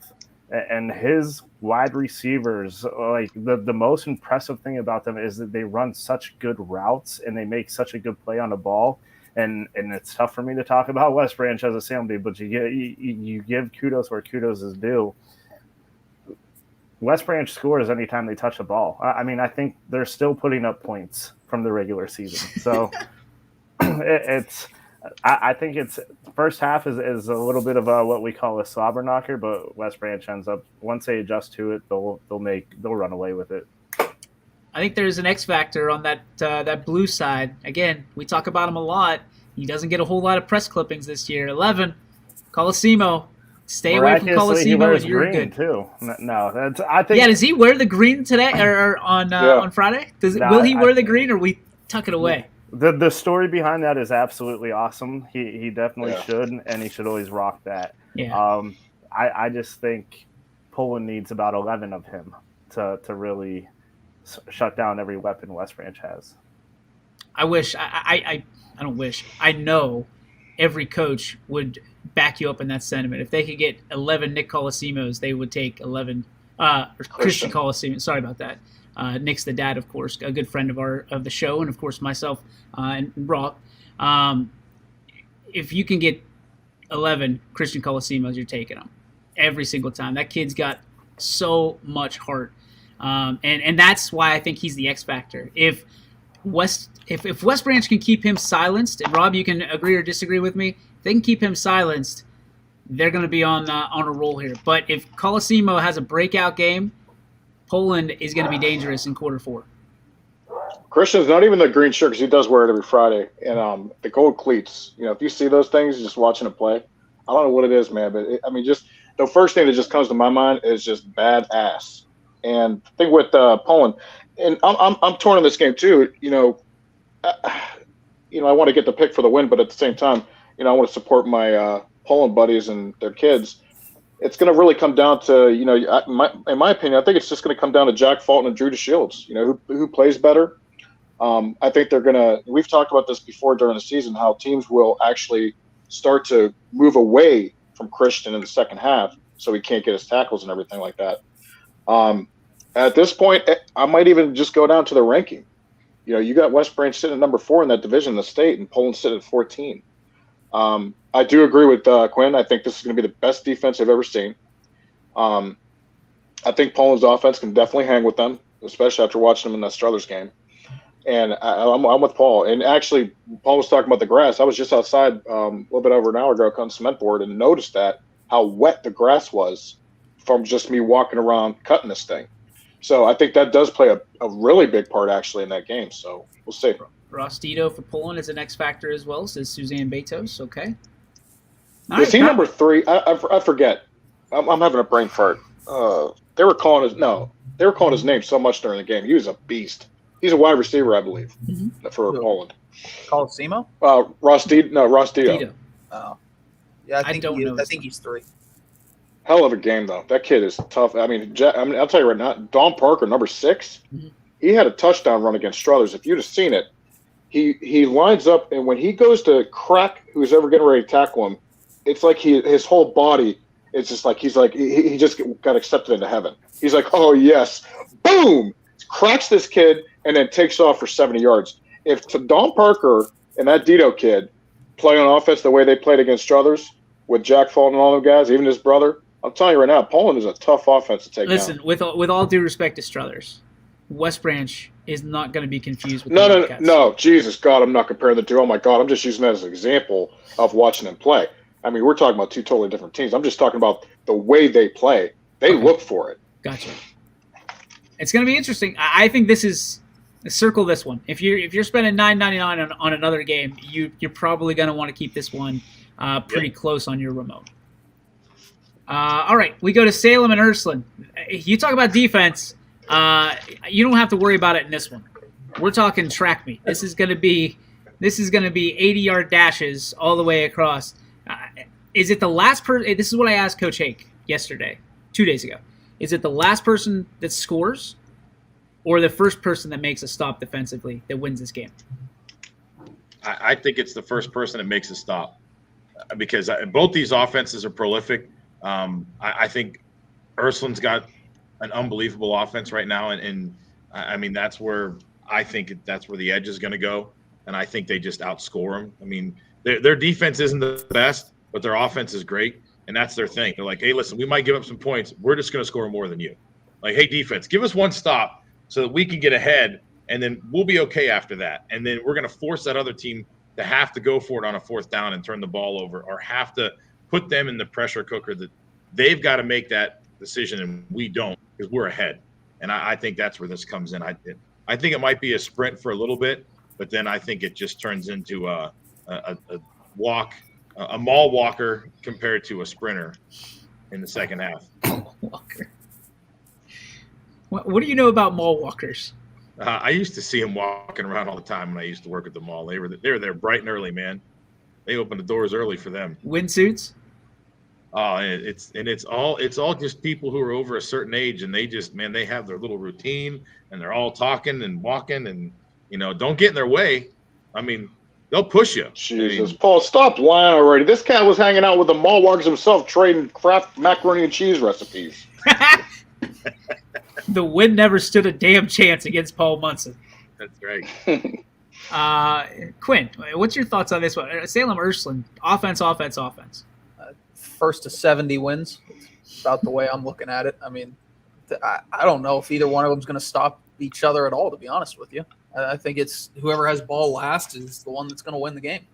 And his wide receivers, the most impressive thing about them is that they run such good routes and they make such a good play on the ball. And it's tough for me to talk about West Branch as a Salem dude, but you give kudos where kudos is due. West Branch scores anytime they touch the ball. I mean, I think they're still putting up points from the regular season. So I think it's first half is a little bit of what we call a slobber knocker, but West Branch ends up, once they adjust to it, they'll run away with it. I think there's an X factor on that blue side. Again, we talk about him a lot. He doesn't get a whole lot of press clippings this year. 11, Colosimo. Stay away from Colosimo, and you're good too. No, I think. Yeah, does he wear the green today or on Friday? Will he wear the green, or we tuck it away? The story behind that is absolutely awesome. He definitely should, and he should always rock that. Yeah. I just think Poland needs about 11 of him to really shut down every weapon West Branch has. I wish. I don't wish. I know every coach would back you up in that sentiment. If they could get 11 Nick Colosimos, they would take 11 Christian Colosimo. Sorry about that. Nick's the dad, of course, a good friend of the show, and of course myself and Rob. If you can get 11 Christian Colosimos, you're taking them every single time. That kid's got so much heart, and that's why I think he's the X factor. If West Branch can keep him silenced, and Rob, you can agree or disagree with me. If they can keep him silenced, they're going to be on a roll here. But if Colosimo has a breakout game, Poland is going to be dangerous in quarter 4. Christian's not even the green shirt because he does wear it every Friday. And the gold cleats, if you see those things, just watching it play, I don't know what it is, man. But just the first thing that just comes to my mind is just badass. And the thing with Poland, and I'm torn on this game too. I want to get the pick for the win, but at the same time, I want to support my Poland buddies and their kids. It's going to really come down to, in my opinion, I think it's just going to come down to Jack Fulton and Drew Shields, who plays better. I think they're going to – we've talked about this before during the season, how teams will actually start to move away from Christian in the second half so he can't get his tackles and everything like that. At this point, I might even just go down to the ranking. You got West Branch sitting at number 4 in that division in the state, and Poland sitting at 14. I do agree with Quinn. I think this is going to be the best defense I've ever seen. I think Poland's offense can definitely hang with them, especially after watching them in that Struthers game. And I'm with Paul. And actually, Paul was talking about the grass. I was just outside a little bit over an hour ago on the cement board and noticed how wet the grass was from just me walking around cutting this thing. So I think that does play a really big part actually in that game. So we'll see. Rostito for Poland is an X factor as well, says Suzanne Betos. Okay. Is he number 3? I forget. I'm having a brain fart. They were calling his name so much during the game. He was a beast. He's a wide receiver, I believe, for Poland. Colosimo? Rostito. Oh. Yeah, I think he's 3. Hell of a game, though. That kid is tough. I mean, I'll tell you right now, Don Parker, number 6, he had a touchdown run against Struthers. If you'd have seen it, he lines up, and when he goes to crack who's ever getting ready to tackle him, it's like his whole body, it's just like he just got accepted into heaven. He's like, oh, yes. Boom! Cracks this kid and then takes off for 70 yards. If Don Parker and that Dito kid play on offense the way they played against Struthers with Jack Fulton and all those guys, even his brother, I'm telling you right now, Poland is a tough offense to take down. Listen, with all due respect to Struthers, West Branch is not going to be confused with No, Jesus God, I'm not comparing the two. Oh, my God, I'm just using that as an example of watching them play. I mean, we're talking about 2 totally different teams. I'm just talking about the way they play. They look for it. Gotcha. It's going to be interesting. I think this is circle this one. If you're spending $9.99 on another game, you're probably going to want to keep this one pretty close on your remote. All right, we go to Salem and Ursuline. You talk about defense. You don't have to worry about it in this one. We're talking track meet. This is going to be 80-yard dashes all the way across. Is it the last person? This is what I asked Coach Hake 2 days ago. Is it the last person that scores or the first person that makes a stop defensively that wins this game? I think it's the first person that makes a stop because both these offenses are prolific. I think Ursuline's got an unbelievable offense right now, and I mean that's where the edge is going to go, and I think they just outscore them. I mean their defense isn't the best, but their offense is great. And that's their thing. They're like, hey, listen, we might give up some points. We're just going to score more than you. Like, hey, defense, give us one stop so that we can get ahead, and then we'll be okay after that. And then we're going to force that other team to have to go for it on a 4th down and turn the ball over or have to put them in the pressure cooker that they've got to make that decision, and we don't because we're ahead. And I think that's where this comes in. I think it might be a sprint for a little bit, but then I think it just turns into a walk. A mall walker compared to a sprinter in the second half. Walker. What do you know about mall walkers? I used to see them walking around all the time when I used to work at the mall. They were there bright and early, man. They opened the doors early for them. Windsuits? Oh, it's all just people who are over a certain age, and they have their little routine, and they're all talking and walking, and don't get in their way. I mean, they'll push you. Jesus, Paul, stop lying already. This cat was hanging out with the mall walkers himself, trading Kraft macaroni and cheese recipes. The wind never stood a damn chance against Paul Munson. That's right. Quinn, what's your thoughts on this one? Salem Ursuline, offense. First to 70 wins. It's about the way I'm looking at it. I mean, I don't know if either one of them is going to stop each other at all, to be honest with you. I think it's whoever has ball last is the one that's going to win the game.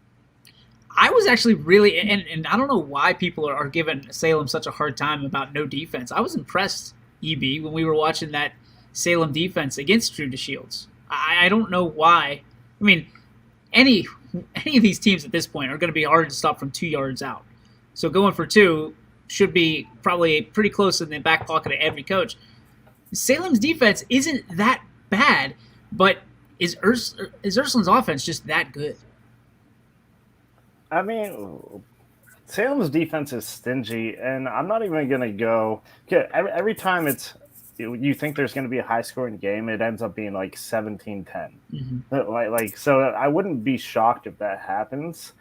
I was actually really, and I don't know why people are giving Salem such a hard time about no defense. I was impressed, EB, when we were watching that Salem defense against Drew DeShields. I don't know why. I mean, any of these teams at this point are going to be hard to stop from 2 yards out. So going for 2 should be probably pretty close in the back pocket of every coach. Salem's defense isn't that bad, but is Ursuline's offense just that good? I mean, Salem's defense is stingy, and I'm not even going to go. Every time you think there's going to be a high-scoring game, it ends up being like 17-10. Mm-hmm. So I wouldn't be shocked if that happens.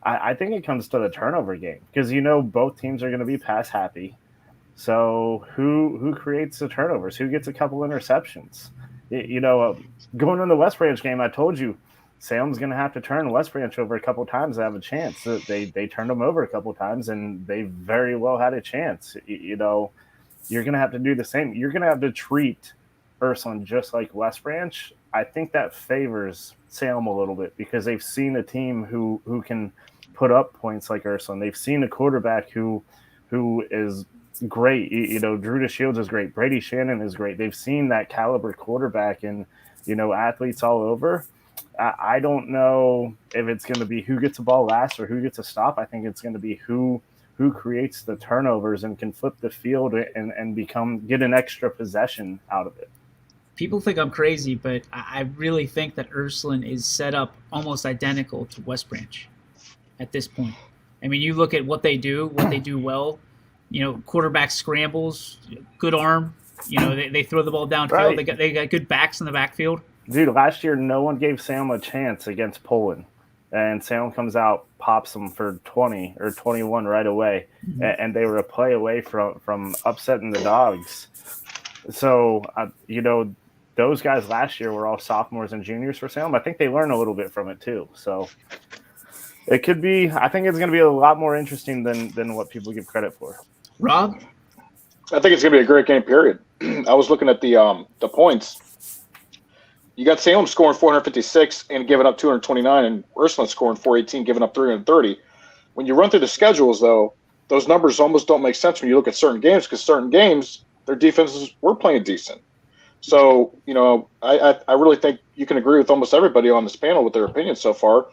I think it comes to the turnover game because both teams are going to be pass happy. So who creates the turnovers? Who gets a couple interceptions? Going in the West Branch game, I told you Salem's going to have to turn West Branch over a couple times to have a chance. They turned them over a couple times, and they very well had a chance. You're going to have to do the same. You're going to have to treat Ursuline just like West Branch. I think that favors Salem a little bit because they've seen a team who can put up points like Ursuline. They've seen a quarterback who is great. Drew DeShields is great. Brady Shannon is great. They've seen that caliber quarterback and, athletes all over. I don't know if it's going to be who gets the ball last or who gets a stop. I think it's going to be who creates the turnovers and can flip the field and get an extra possession out of it. People think I'm crazy, but I really think that Ursuline is set up almost identical to West Branch at this point. I mean, you look at what they do well. Quarterback scrambles, good arm. They throw the ball downfield. Right. They got good backs in the backfield. Dude, last year no one gave Salem a chance against Poland, and Salem comes out, pops them for 20 or 21 right away, and they were a play away from upsetting the Dogs. So those guys last year were all sophomores and juniors for Salem. I think they learned a little bit from it too. So it could be. I think it's going to be a lot more interesting than what people give credit for. Rob, I think it's going to be a great game. Period. I was looking at the points. You got Salem scoring 456 and giving up 229, and Ursuline scoring 418, giving up 330. When you run through the schedules, though, those numbers almost don't make sense when you look at certain games because certain games, their defenses were playing decent. So, I really think you can agree with almost everybody on this panel with their opinions so far.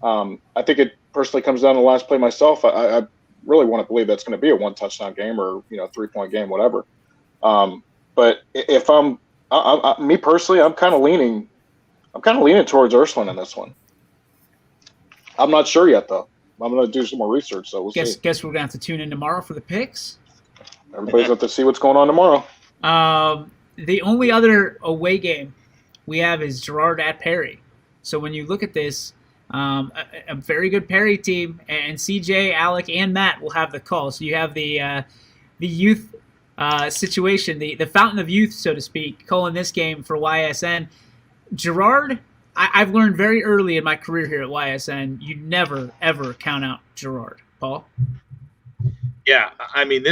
I think it personally comes down to the last play myself. I really want to believe that's going to be a one-touchdown game or 3-point game, whatever. But if me personally, I'm kind of leaning towards Ursuline in this one. I'm not sure yet, though. I'm going to do some more research, so we'll see. Guess we're going to have to tune in tomorrow for the picks. Everybody's going to see what's going on tomorrow. The only other away game we have is Girard at Perry. So when you look at this, a very good Perry team, and CJ, Alec, and Matt will have the call. So you have the youth situation, the fountain of youth, so to speak, calling this game for YSN. Girard, I've learned very early in my career here at YSN, you never, ever count out Girard. Paul? Yeah, I mean,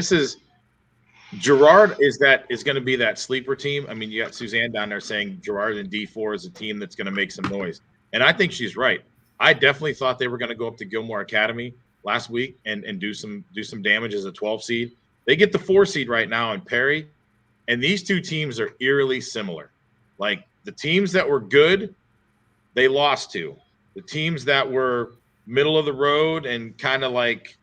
Girard is going to be that sleeper team. I mean, you got Suzanne down there saying Girard in D4 is a team that's going to make some noise. And I think she's right. I definitely thought they were going to go up to Gilmore Academy last week and do some damage as a 12 seed. They get the 4 seed right now in Perry, and these two teams are eerily similar. Like the teams that were good, they lost to. The teams that were middle of the road and kind of like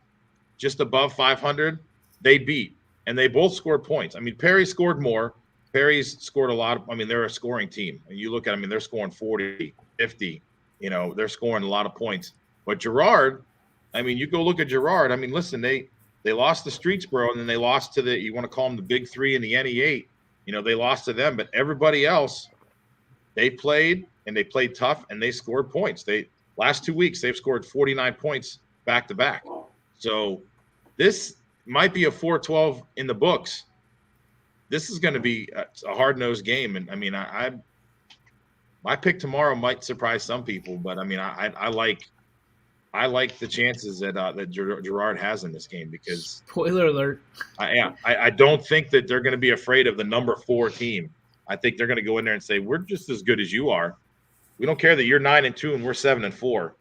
just above 500, they beat, and they both scored points. I mean, Perry scored more. Perry's scored a lot. They're a scoring team. And you look at they're scoring 40, 50. They're scoring a lot of points. But Girard, you go look at Girard. Listen, they lost to Streetsboro, and then they lost to you want to call them the Big Three in the NE8. They lost to them. But everybody else, they played, and they played tough, and they scored points. Last 2 weeks, they've scored 49 points back-to-back. So this might be a 4-12 in the books. This is going to be a hard-nosed game. And, my pick tomorrow might surprise some people, but I like the chances that Girard has in this game because spoiler alert. I don't think that they're going to be afraid of the number 4 team. I think they're going to go in there and say we're just as good as you are. We don't care that you're 9-2 and we're 7-4.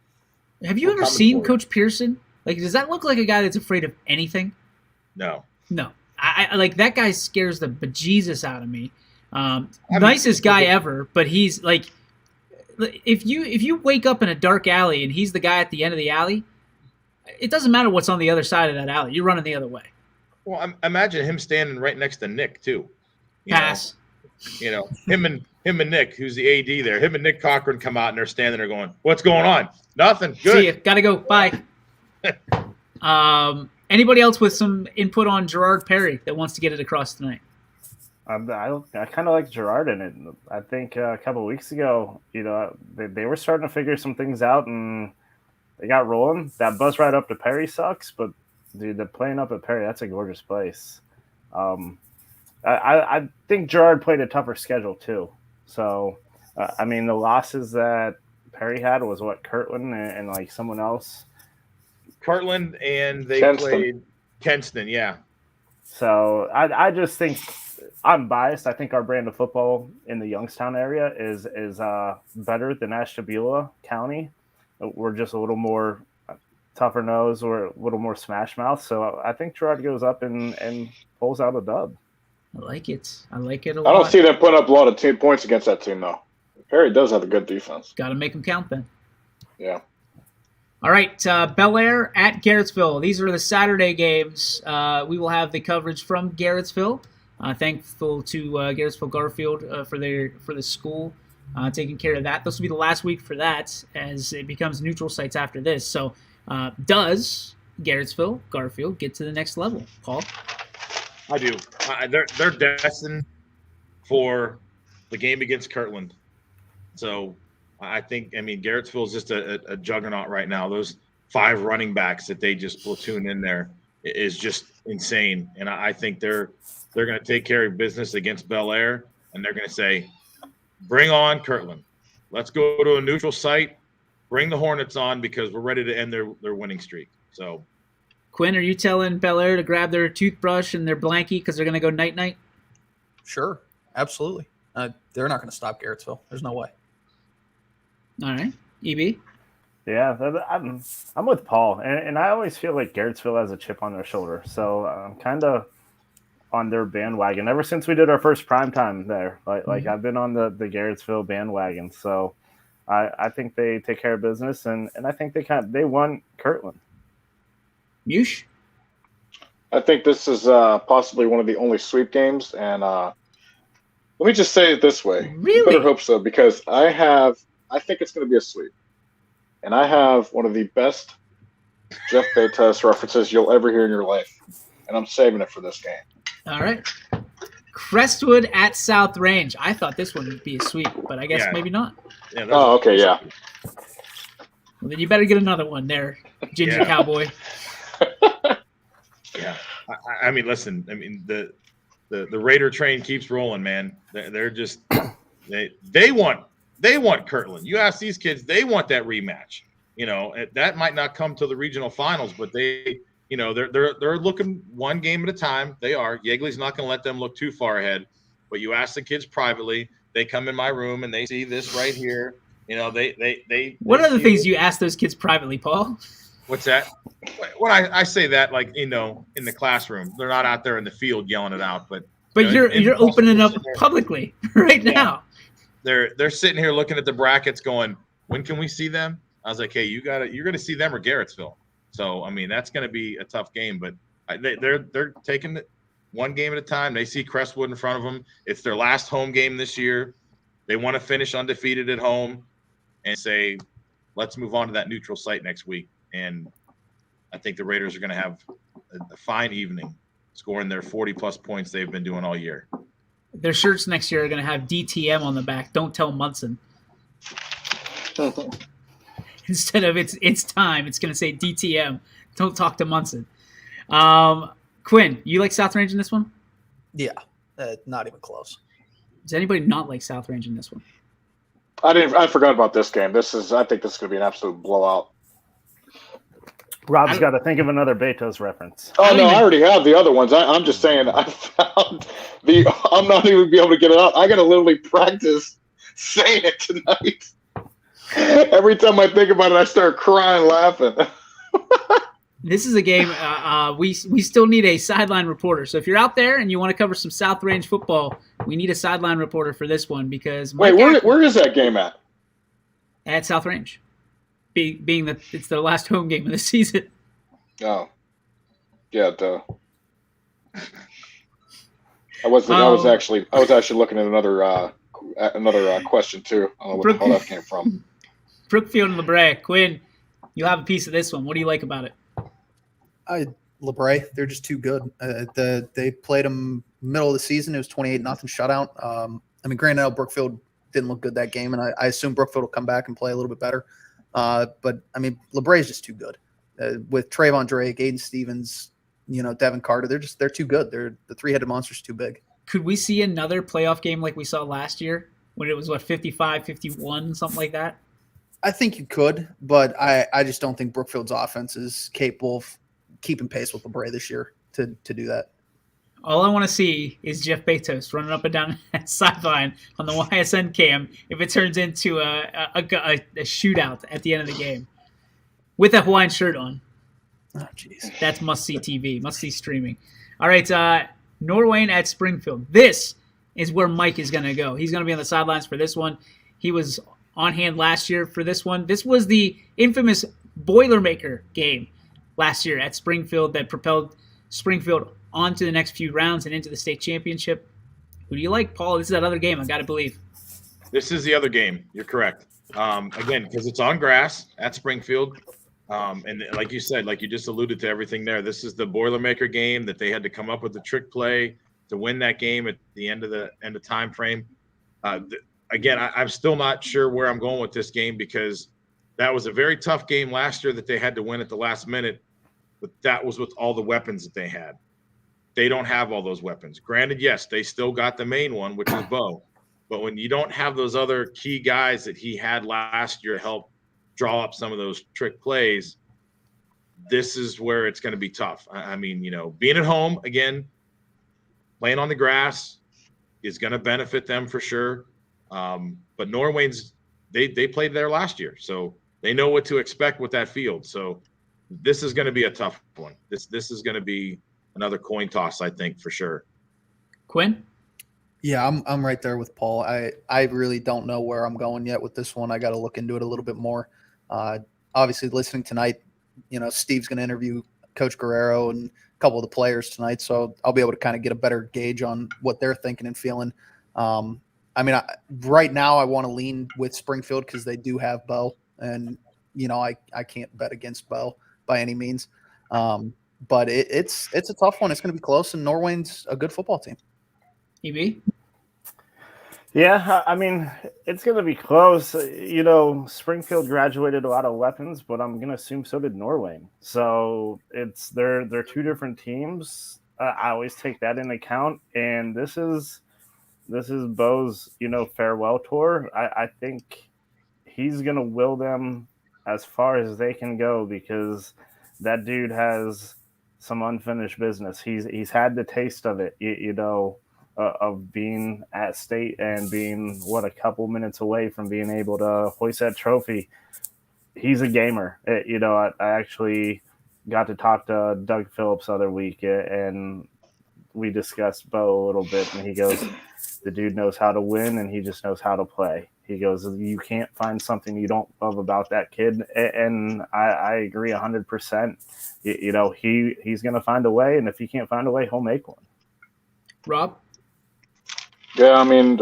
Have you ever seen Coach Pearson? Like, does that look like a guy that's afraid of anything? No. I like that guy scares the bejesus out of me. Nicest guy ever, but he's like, if you wake up in a dark alley and he's the guy at the end of the alley, it doesn't matter what's on the other side of that alley. You're running the other way. Well, imagine him standing right next to Nick too. Pass. Him and Nick, who's the AD there. Him and Nick Cochran come out and they're standing there going, "What's going on? Nothing. Good. See ya. Gotta go. Bye." Anybody else with some input on Girard Perry that wants to get it across tonight? I kind of like Girard in it. I think a couple of weeks ago, they were starting to figure some things out, and they got rolling. That bus ride up to Perry sucks, but dude, the playing up at Perry, that's a gorgeous place. I think Girard played a tougher schedule too. So, I mean, the losses that Perry had was what, Kirtland and like someone else. Kirtland, and they Kenston. played Kenston, yeah. So I just think I'm biased. I think our brand of football in the Youngstown area is better than Ashtabula County. We're just a little more tougher nose. We're a little more smash mouth. So I think Girard goes up and pulls out a dub. I like it. I like it a lot. I don't see them putting up a lot of points against that team, though. Perry does have a good defense. Got to make them count then. Yeah. All right, Bel Air at Garrettsville. These are the Saturday games. We will have the coverage from Garrettsville. Thankful to Garrettsville Garfield for the school taking care of that. This will be the last week for that, as it becomes neutral sites after this. So, does Garrettsville Garfield get to the next level, Paul? I do. They're destined for the game against Kirtland. So I mean, Garrettsville is just a juggernaut right now. Those 5 running backs that they just platoon in there is just insane. And I think they're going to take care of business against Bel Air, and they're going to say, bring on Kirtland. Let's go to a neutral site. Bring the Hornets on because we're ready to end their winning streak. So, Quinn, are you telling Bel Air to grab their toothbrush and their blankie because they're going to go night-night? Sure, absolutely. They're not going to stop Garrettsville. There's no way. All right. EB? Yeah, I'm with Paul. And I always feel like Garrettsville has a chip on their shoulder. So I'm kind of on their bandwagon ever since we did our first primetime there. Like I've been on the Garrettsville bandwagon. So I think they take care of business, and I think they won Kirtland. Mush? I think this is possibly one of the only sweep games, and let me just say it this way. Really? You better hope so, because I think it's going to be a sweep. And I have one of the best Jeff Bezos references you'll ever hear in your life, and I'm saving it for this game. All right. Crestwood at South Range. I thought this one would be a sweep, but I guess maybe not. Yeah, Oh, okay, yeah. Well, then you better get another one there, Ginger Cowboy. Yeah. I mean, listen. I mean, the Raider train keeps rolling, man. They're just they want Kirtland. You ask these kids, they want that rematch. You know, that might not come to the regional finals, but they're looking one game at a time. They are. Yeagley's not going to let them look too far ahead. But you ask the kids privately, they come in my room and they see this right here. You know, they What are the things you ask those kids privately, Paul? What's that? When I say that, like, in the classroom, they're not out there in the field yelling it out, but you're opening up publicly right now. They're sitting here looking at the brackets, going, "When can we see them?" I was like, "Hey, you're going to see them or Garrettsville." So I mean, that's going to be a tough game, but they're taking it one game at a time. They see Crestwood in front of them. It's their last home game this year. They want to finish undefeated at home and say, "Let's move on to that neutral site next week." And I think the Raiders are going to have a fine evening, scoring their 40-plus points they've been doing all year. Their shirts next year are going to have DTM on the back. Don't tell Munson. Instead of it's time, it's going to say DTM. Don't talk to Munson. Quinn, you like South Range in this one? Yeah, not even close. Does anybody not like South Range in this one? I forgot about this game. I think this is going to be an absolute blowout. Rob's got to think of another Betos reference. Oh, no, I already have the other ones. I'm just saying I found I'm not even be able to get it out. I got to literally practice saying it tonight. Every time I think about it, I start crying, laughing. This is a game we still need a sideline reporter. So if you're out there and you want to cover some South Range football, we need a sideline reporter for this one because wait, where is that game at? At South Range, being that it's their last home game of the season. Oh, yeah. I was actually looking at another question too. I don't know where the hell that came from. Brookfield and LeBray. Quinn, you'll have a piece of this one. What do you like about it? LeBray, they're just too good. They played them middle of the season. It was 28-0 shutout. I mean, granted, Brookfield didn't look good that game, and I assume Brookfield will come back and play a little bit better. But I mean, LeBray is just too good. With Trayvon Drake, Aiden Stevens, Devin Carter, they're too good. The three-headed monster's too big. Could we see another playoff game like we saw last year when it was, 55, 51, something like that? I think you could, but I just don't think Brookfield's offense is capable of keeping pace with LeBray this year to do that. All I want to see is Jeff Bezos running up and down that sideline on the YSN cam if it turns into a shootout at the end of the game with a Hawaiian shirt on. Oh, jeez. That's must-see TV, must-see streaming. All right, Norwayne at Springfield. This is where Mike is going to go. He's going to be on the sidelines for this one. He was on hand last year for this one. This was the infamous Boilermaker game last year at Springfield that propelled Springfield on to the next few rounds and into the state championship. Who do you like, Paul? This is that other game, I got to believe. This is the other game. You're correct. Again, because it's on grass at Springfield. And like you said, like you just alluded to everything there, this is the Boilermaker game that they had to come up with the trick play to win that game at the end of time frame. Again, I'm still not sure where I'm going with this game because that was a very tough game last year that they had to win at the last minute, but that was with all the weapons that they had. They don't have all those weapons. Granted, yes, they still got the main one, which is Bo. But when you don't have those other key guys that he had last year help draw up some of those trick plays, this is where it's going to be tough. I mean, being at home, again, playing on the grass is going to benefit them for sure. But Norwayne's, they played there last year, so they know what to expect with that field. So this is going to be a tough one. This is going to be another coin toss, I think, for sure. Quinn? Yeah, I'm right there with Paul. I really don't know where I'm going yet with this one. I got to look into it a little bit more. Obviously, listening tonight, Steve's going to interview Coach Guerrero and a couple of the players tonight, so I'll be able to kind of get a better gauge on what they're thinking and feeling. Right now I want to lean with Springfield because they do have Bo, and I can't bet against Bo by any means. But it's a tough one. It's going to be close, and Norwayne's a good football team. EB? Yeah, I mean, it's going to be close. Springfield graduated a lot of weapons, but I'm going to assume so did Norwayne. So they're two different teams. I always take that into account, and this is Bo's farewell tour. I think he's going to will them as far as they can go because that dude has some unfinished business. He's had the taste of it, of being at state and being a couple minutes away from being able to hoist that trophy. He's a gamer. I actually got to talk to Doug Phillips the other week, and we discussed Bo a little bit, and he goes, the dude knows how to win, and he just knows how to play. He goes, you can't find something you don't love about that kid, and I agree 100%. He's going to find a way, and if he can't find a way, he'll make one. Rob? Yeah, I mean,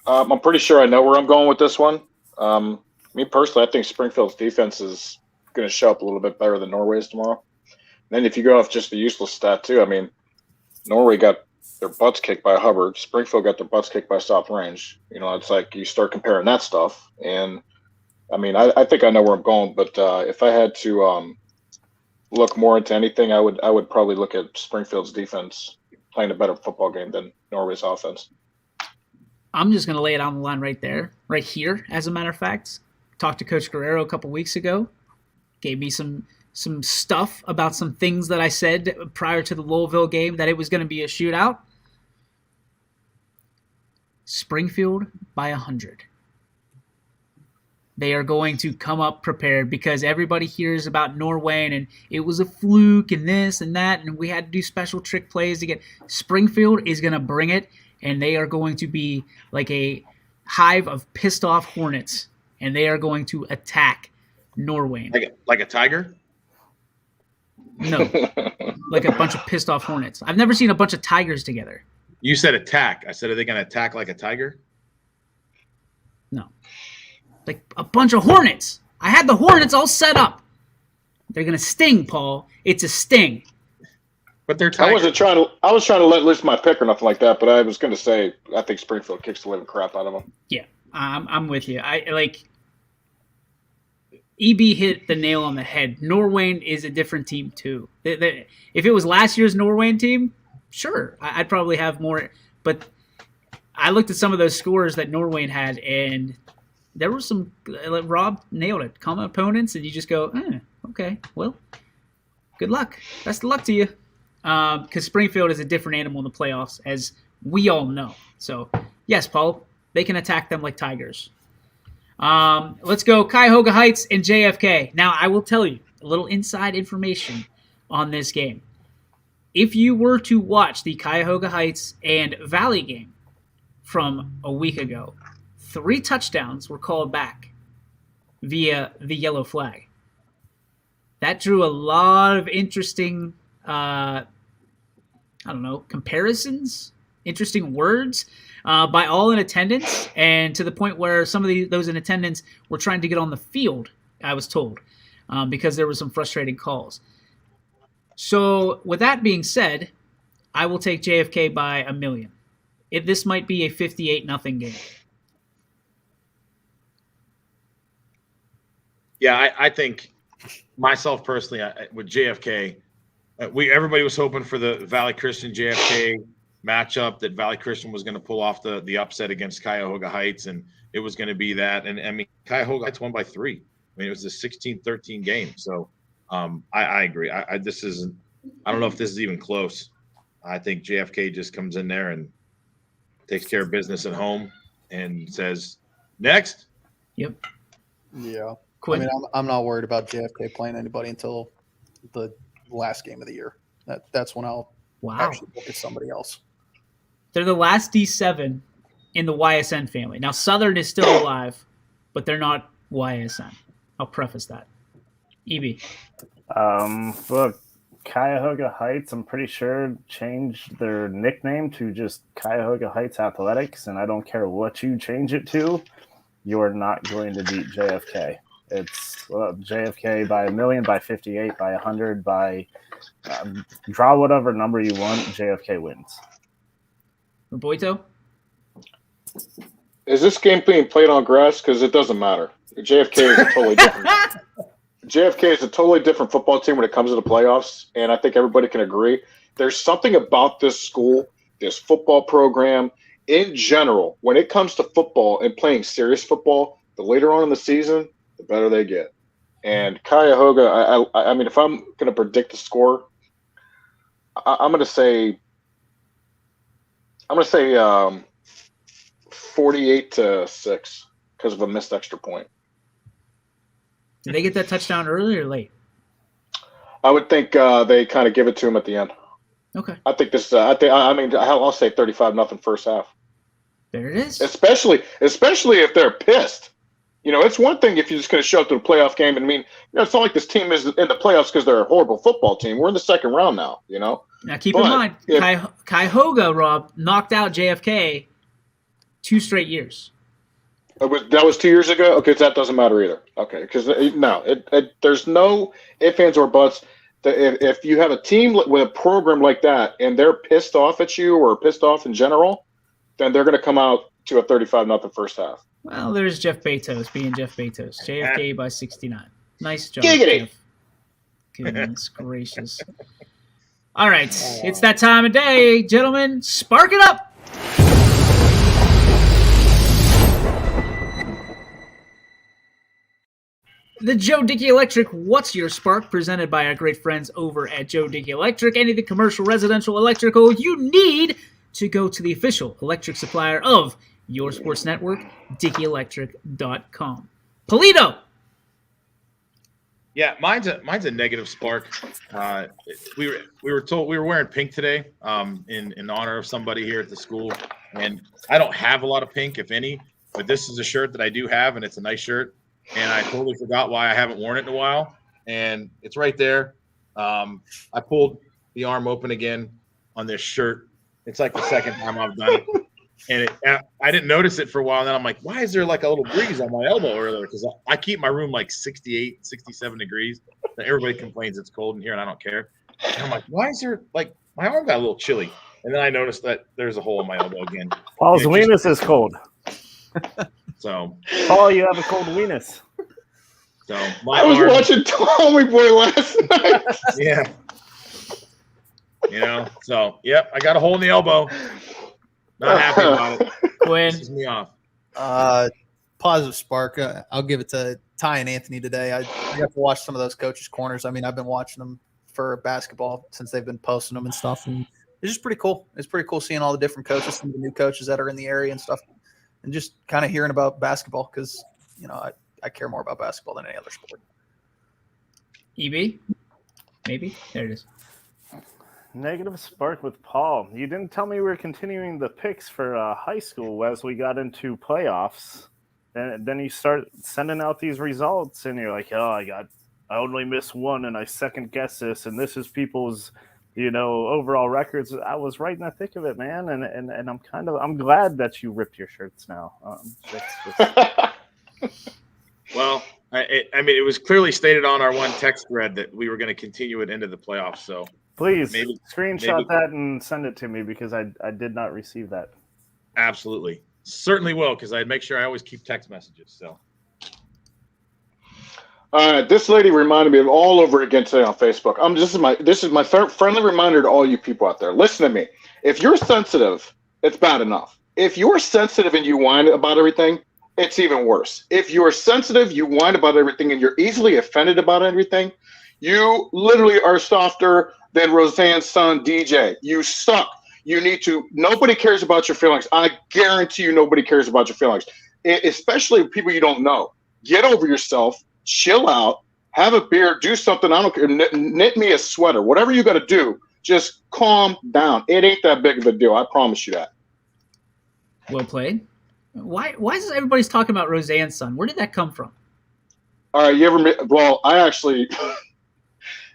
I'm pretty sure I know where I'm going with this one. Me personally, I think Springfield's defense is going to show up a little bit better than Norway's tomorrow. And then if you go off just the useless stat too, I mean, Norway got their butts kicked by Hubbard. Springfield got their butts kicked by South Range. It's like you start comparing that stuff. And, I mean, I think I know where I'm going. But if I had to look more into anything, I would probably look at Springfield's defense playing a better football game than Norway's offense. I'm just going to lay it on the line right here, as a matter of fact. Talked to Coach Guerrero a couple weeks ago. Gave me some stuff about some things that I said prior to the Louisville game that it was going to be a shootout. Springfield by 100. They are going to come up prepared because everybody hears about Norway and it was a fluke and this and that, and we had to do special trick plays to get. Springfield is going to bring it, and they are going to be like a hive of pissed off hornets, and they are going to attack Norway. Like a tiger? No, like a bunch of pissed off hornets. I've never seen a bunch of tigers together. You said attack. I said, are they going to attack like a tiger? No. Like a bunch of hornets. I had the hornets all set up. They're going to sting, Paul. It's a sting. But they're tigers. I was trying to let loose my pick or nothing like that, but I was going to say I think Springfield kicks the living crap out of them. Yeah, I'm with you. EB hit the nail on the head. Norwayne is a different team too. If it was last year's Norwayne team, sure, I'd probably have more. But I looked at some of those scores that Norwayne had, and there were some. Rob nailed it. Common opponents, and you just go, okay, well, good luck. Best of luck to you. Because Springfield is a different animal in the playoffs, as we all know. So, yes, Paul, they can attack them like tigers. Let's go Cuyahoga Heights and JFK. Now, I will tell you a little inside information on this game. If you were to watch the Cuyahoga Heights and Valley game from a week ago, 3 touchdowns were called back via the yellow flag. That drew a lot of interesting, comparisons, interesting words by all in attendance, and to the point where some of those in attendance were trying to get on the field, I was told, because there were some frustrating calls. So with that being said, I will take JFK by 1 million. This might be a 58-0 game. Yeah, I think myself personally with JFK, everybody was hoping for the Valley Christian JFK matchup, that Valley Christian was going to pull off the upset against Cuyahoga Heights, and it was going to be that. And I mean, Cuyahoga Heights won by 3. I mean, it was a 16-13 game. So I agree. I don't know if this is even close. I think JFK just comes in there and takes care of business at home and says, next. Yep. Yeah. Quinn. I mean, I'm not worried about JFK playing anybody until the last game of the year. That's when I'll actually look at somebody else. They're the last D7 in the YSN family. Now, Southern is still alive, but they're not YSN. I'll preface that. EB. Look, Cuyahoga Heights, I'm pretty sure, changed their nickname to just Cuyahoga Heights Athletics, and I don't care what you change it to, you are not going to beat JFK. It's JFK by 1 million, by 58, by 100, by draw whatever number you want, JFK wins. Boito? Is this game being played on grass? Because it doesn't matter. JFK is a totally different. JFK is a totally different football team when it comes to the playoffs, and I think everybody can agree. There's something about this school, this football program, in general, when it comes to football and playing serious football, the later on in the season, the better they get. And Cuyahoga, I mean, if I'm going to predict the score, I'm going to say 48-6 because of a missed extra point. Did they get that touchdown early or late? I would think they kind of give it to him at the end. Okay. I think this. I'll say 35-0 first half. There it is. Especially if they're pissed. You know, it's one thing if you're just going to show up to a playoff game and it's not like this team is in the playoffs because they're a horrible football team. We're in the second round now. You know. Now keep in mind, Cuyahoga, Rob, knocked out JFK 2 straight years. That was 2 years ago? Okay, that doesn't matter either. Okay, because there's no ifs, ands, or buts. If you have a team with a program like that and they're pissed off at you or pissed off in general, then they're going to come out to a 35-0 first half. Well, there's Jeff Bezos being Jeff Bezos. JFK by 69. Nice job, Giggity. Jeff. Goodness gracious. All right, it's that time of day, gentlemen. Spark it up. The Joe Dickey Electric What's Your Spark, presented by our great friends over at Joe Dickey Electric. Anything commercial, residential, electrical you need to go to the official electric supplier of your sports network, DickeyElectric.com. Polito. Yeah, mine's a negative spark. We were told we were wearing pink today in honor of somebody here at the school, and I don't have a lot of pink, if any, but this is a shirt that I do have, and it's a nice shirt. And I totally forgot why I haven't worn it in a while. And it's right there. I pulled the arm open again on this shirt. It's like the second time I've done it. And I didn't notice it for a while. And then I'm like, why is there like a little breeze on my elbow earlier? Because I keep my room like 68, 67 degrees. Everybody complains it's cold in here, and I don't care. And I'm like, why is there like my arm got a little chilly? And then I noticed that there's a hole in my elbow again. Paul's weenus is cold. So, Paul, you have a cold weenus. So I was watching Tommy Boy last night. Yeah. So, yep, I got a hole in the elbow. Not happy about it. Quinn. Pisses me off. Positive spark. I'll give it to Ty and Anthony today. I got to watch some of those coaches' corners. I mean, I've been watching them for basketball since they've been posting them and stuff, and it's just pretty cool. It's pretty cool seeing all the different coaches, some of the new coaches that are in the area and stuff, and just kind of hearing about basketball because I care more about basketball than any other sport. EB, maybe there it is. Negative spark with Paul. You didn't tell me we were continuing the picks for high school as we got into playoffs. And then you start sending out these results, and you're like, "Oh, I only missed one, and I second guess this, and this is people's, overall records." I was right in the thick of it, man, and I'm glad that you ripped your shirts now. Well, I mean, it was clearly stated on our one text thread that we were going to continue it into the playoffs. So please screenshot that and send it to me because I did not receive that. Absolutely. Certainly will, because I make sure I always keep text messages. So, all right, this lady reminded me of all over again today on Facebook. This is my friendly reminder to all you people out there. Listen to me. If you're sensitive, it's bad enough. If you're sensitive and you whine about everything, it's even worse. If you're sensitive, you whine about everything, and you're easily offended about everything, you literally are softer than Roseanne's son, DJ. You suck. You need to. Nobody cares about your feelings. I guarantee you, nobody cares about your feelings, especially people you don't know. Get over yourself. Chill out. Have a beer. Do something. I don't care. Knit me a sweater. Whatever you got to do. Just calm down. It ain't that big of a deal. I promise you that. Well played. Why is everybody's talking about Roseanne's son? Where did that come from? All right. Well, I actually,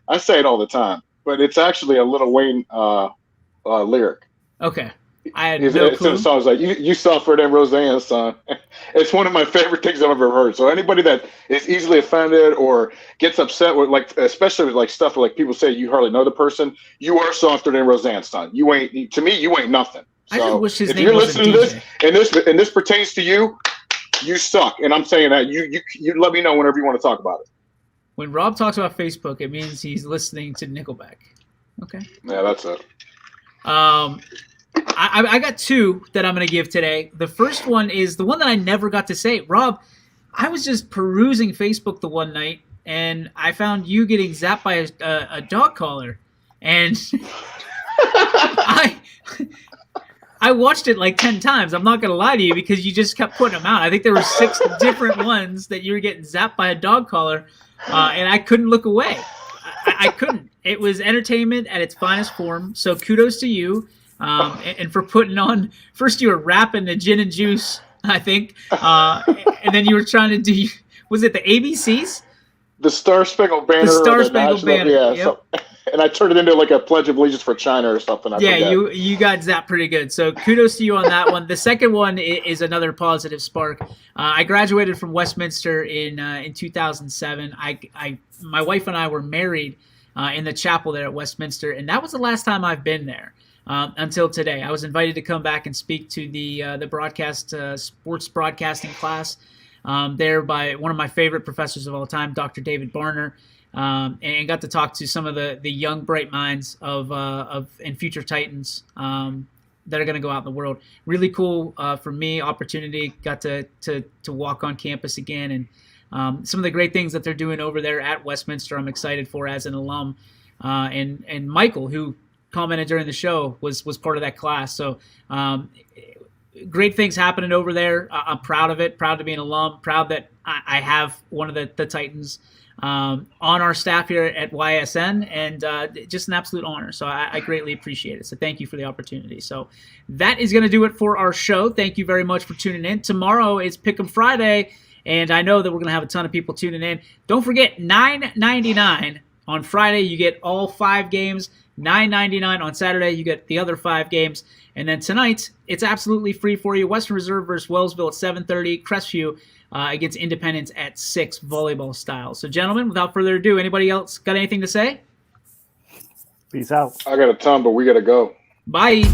I say it all the time, but it's actually a Lil Wayne lyric. Okay. I had no clue. The song's like, you suffered in Roseanne's son. It's one of my favorite things I've ever heard. So anybody that is easily offended or gets upset with, like, especially with like stuff like people say you hardly know the person, you are softer than Roseanne's son. You ain't, to me, you ain't nothing. So I just wish his if name you're wasn't listening to DJ. this and this pertains to you, you suck. And I'm saying that you let me know whenever you want to talk about it. When Rob talks about Facebook, it means he's listening to Nickelback. Okay. Yeah, that's it. I got two that I'm going to give today. The first one is the one that I never got to say. Rob, I was just perusing Facebook the one night, and I found you getting zapped by a dog collar. And I watched it like 10 times. I'm not going to lie to you because you just kept putting them out. I think there were 6 different ones that you were getting zapped by a dog collar, and I couldn't look away. I couldn't. It was entertainment at its finest form, so kudos to you. And for putting on, first you were rapping the gin and juice, I think, and then you were trying to do, was it the ABCs? The Star Spangled Banner. The Star Spangled Banner. Yeah. Yep. So, and I turned it into like a Pledge of Allegiance for China or something. I forget. You got zapped pretty good. So kudos to you on that one. The second one is another positive spark. I graduated from Westminster in 2007. My wife and I were married in the chapel there at Westminster, and that was the last time I've been there. Until today. I was invited to come back and speak to the broadcast sports broadcasting class there by one of my favorite professors of all time, Dr. David Barner, and got to talk to some of the young bright minds of and future Titans that are going to go out in the world. Really cool for me, opportunity. Got to walk on campus again, and some of the great things that they're doing over there at Westminster. I'm excited for as an alum, and Michael, who commented during the show, was part of that class. So great things happening over there. I'm proud of it, proud to be an alum, proud that I have one of the Titans on our staff here at YSN, and just an absolute honor. So I greatly appreciate it. So thank you for the opportunity. So that is going to do it for our show. Thank you very much for tuning in. Tomorrow is Pick'em Friday, and I know that we're going to have a ton of people tuning in. Don't forget, $9.99 on Friday. You get all 5 games. $9.99 on Saturday. You get the other 5 games. And then tonight, it's absolutely free for you. Western Reserve versus Wellsville at 7:30. Crestview against Independence at 6, volleyball style. So, gentlemen, without further ado, anybody else got anything to say? Peace out. I got a ton, but we got to go. Bye.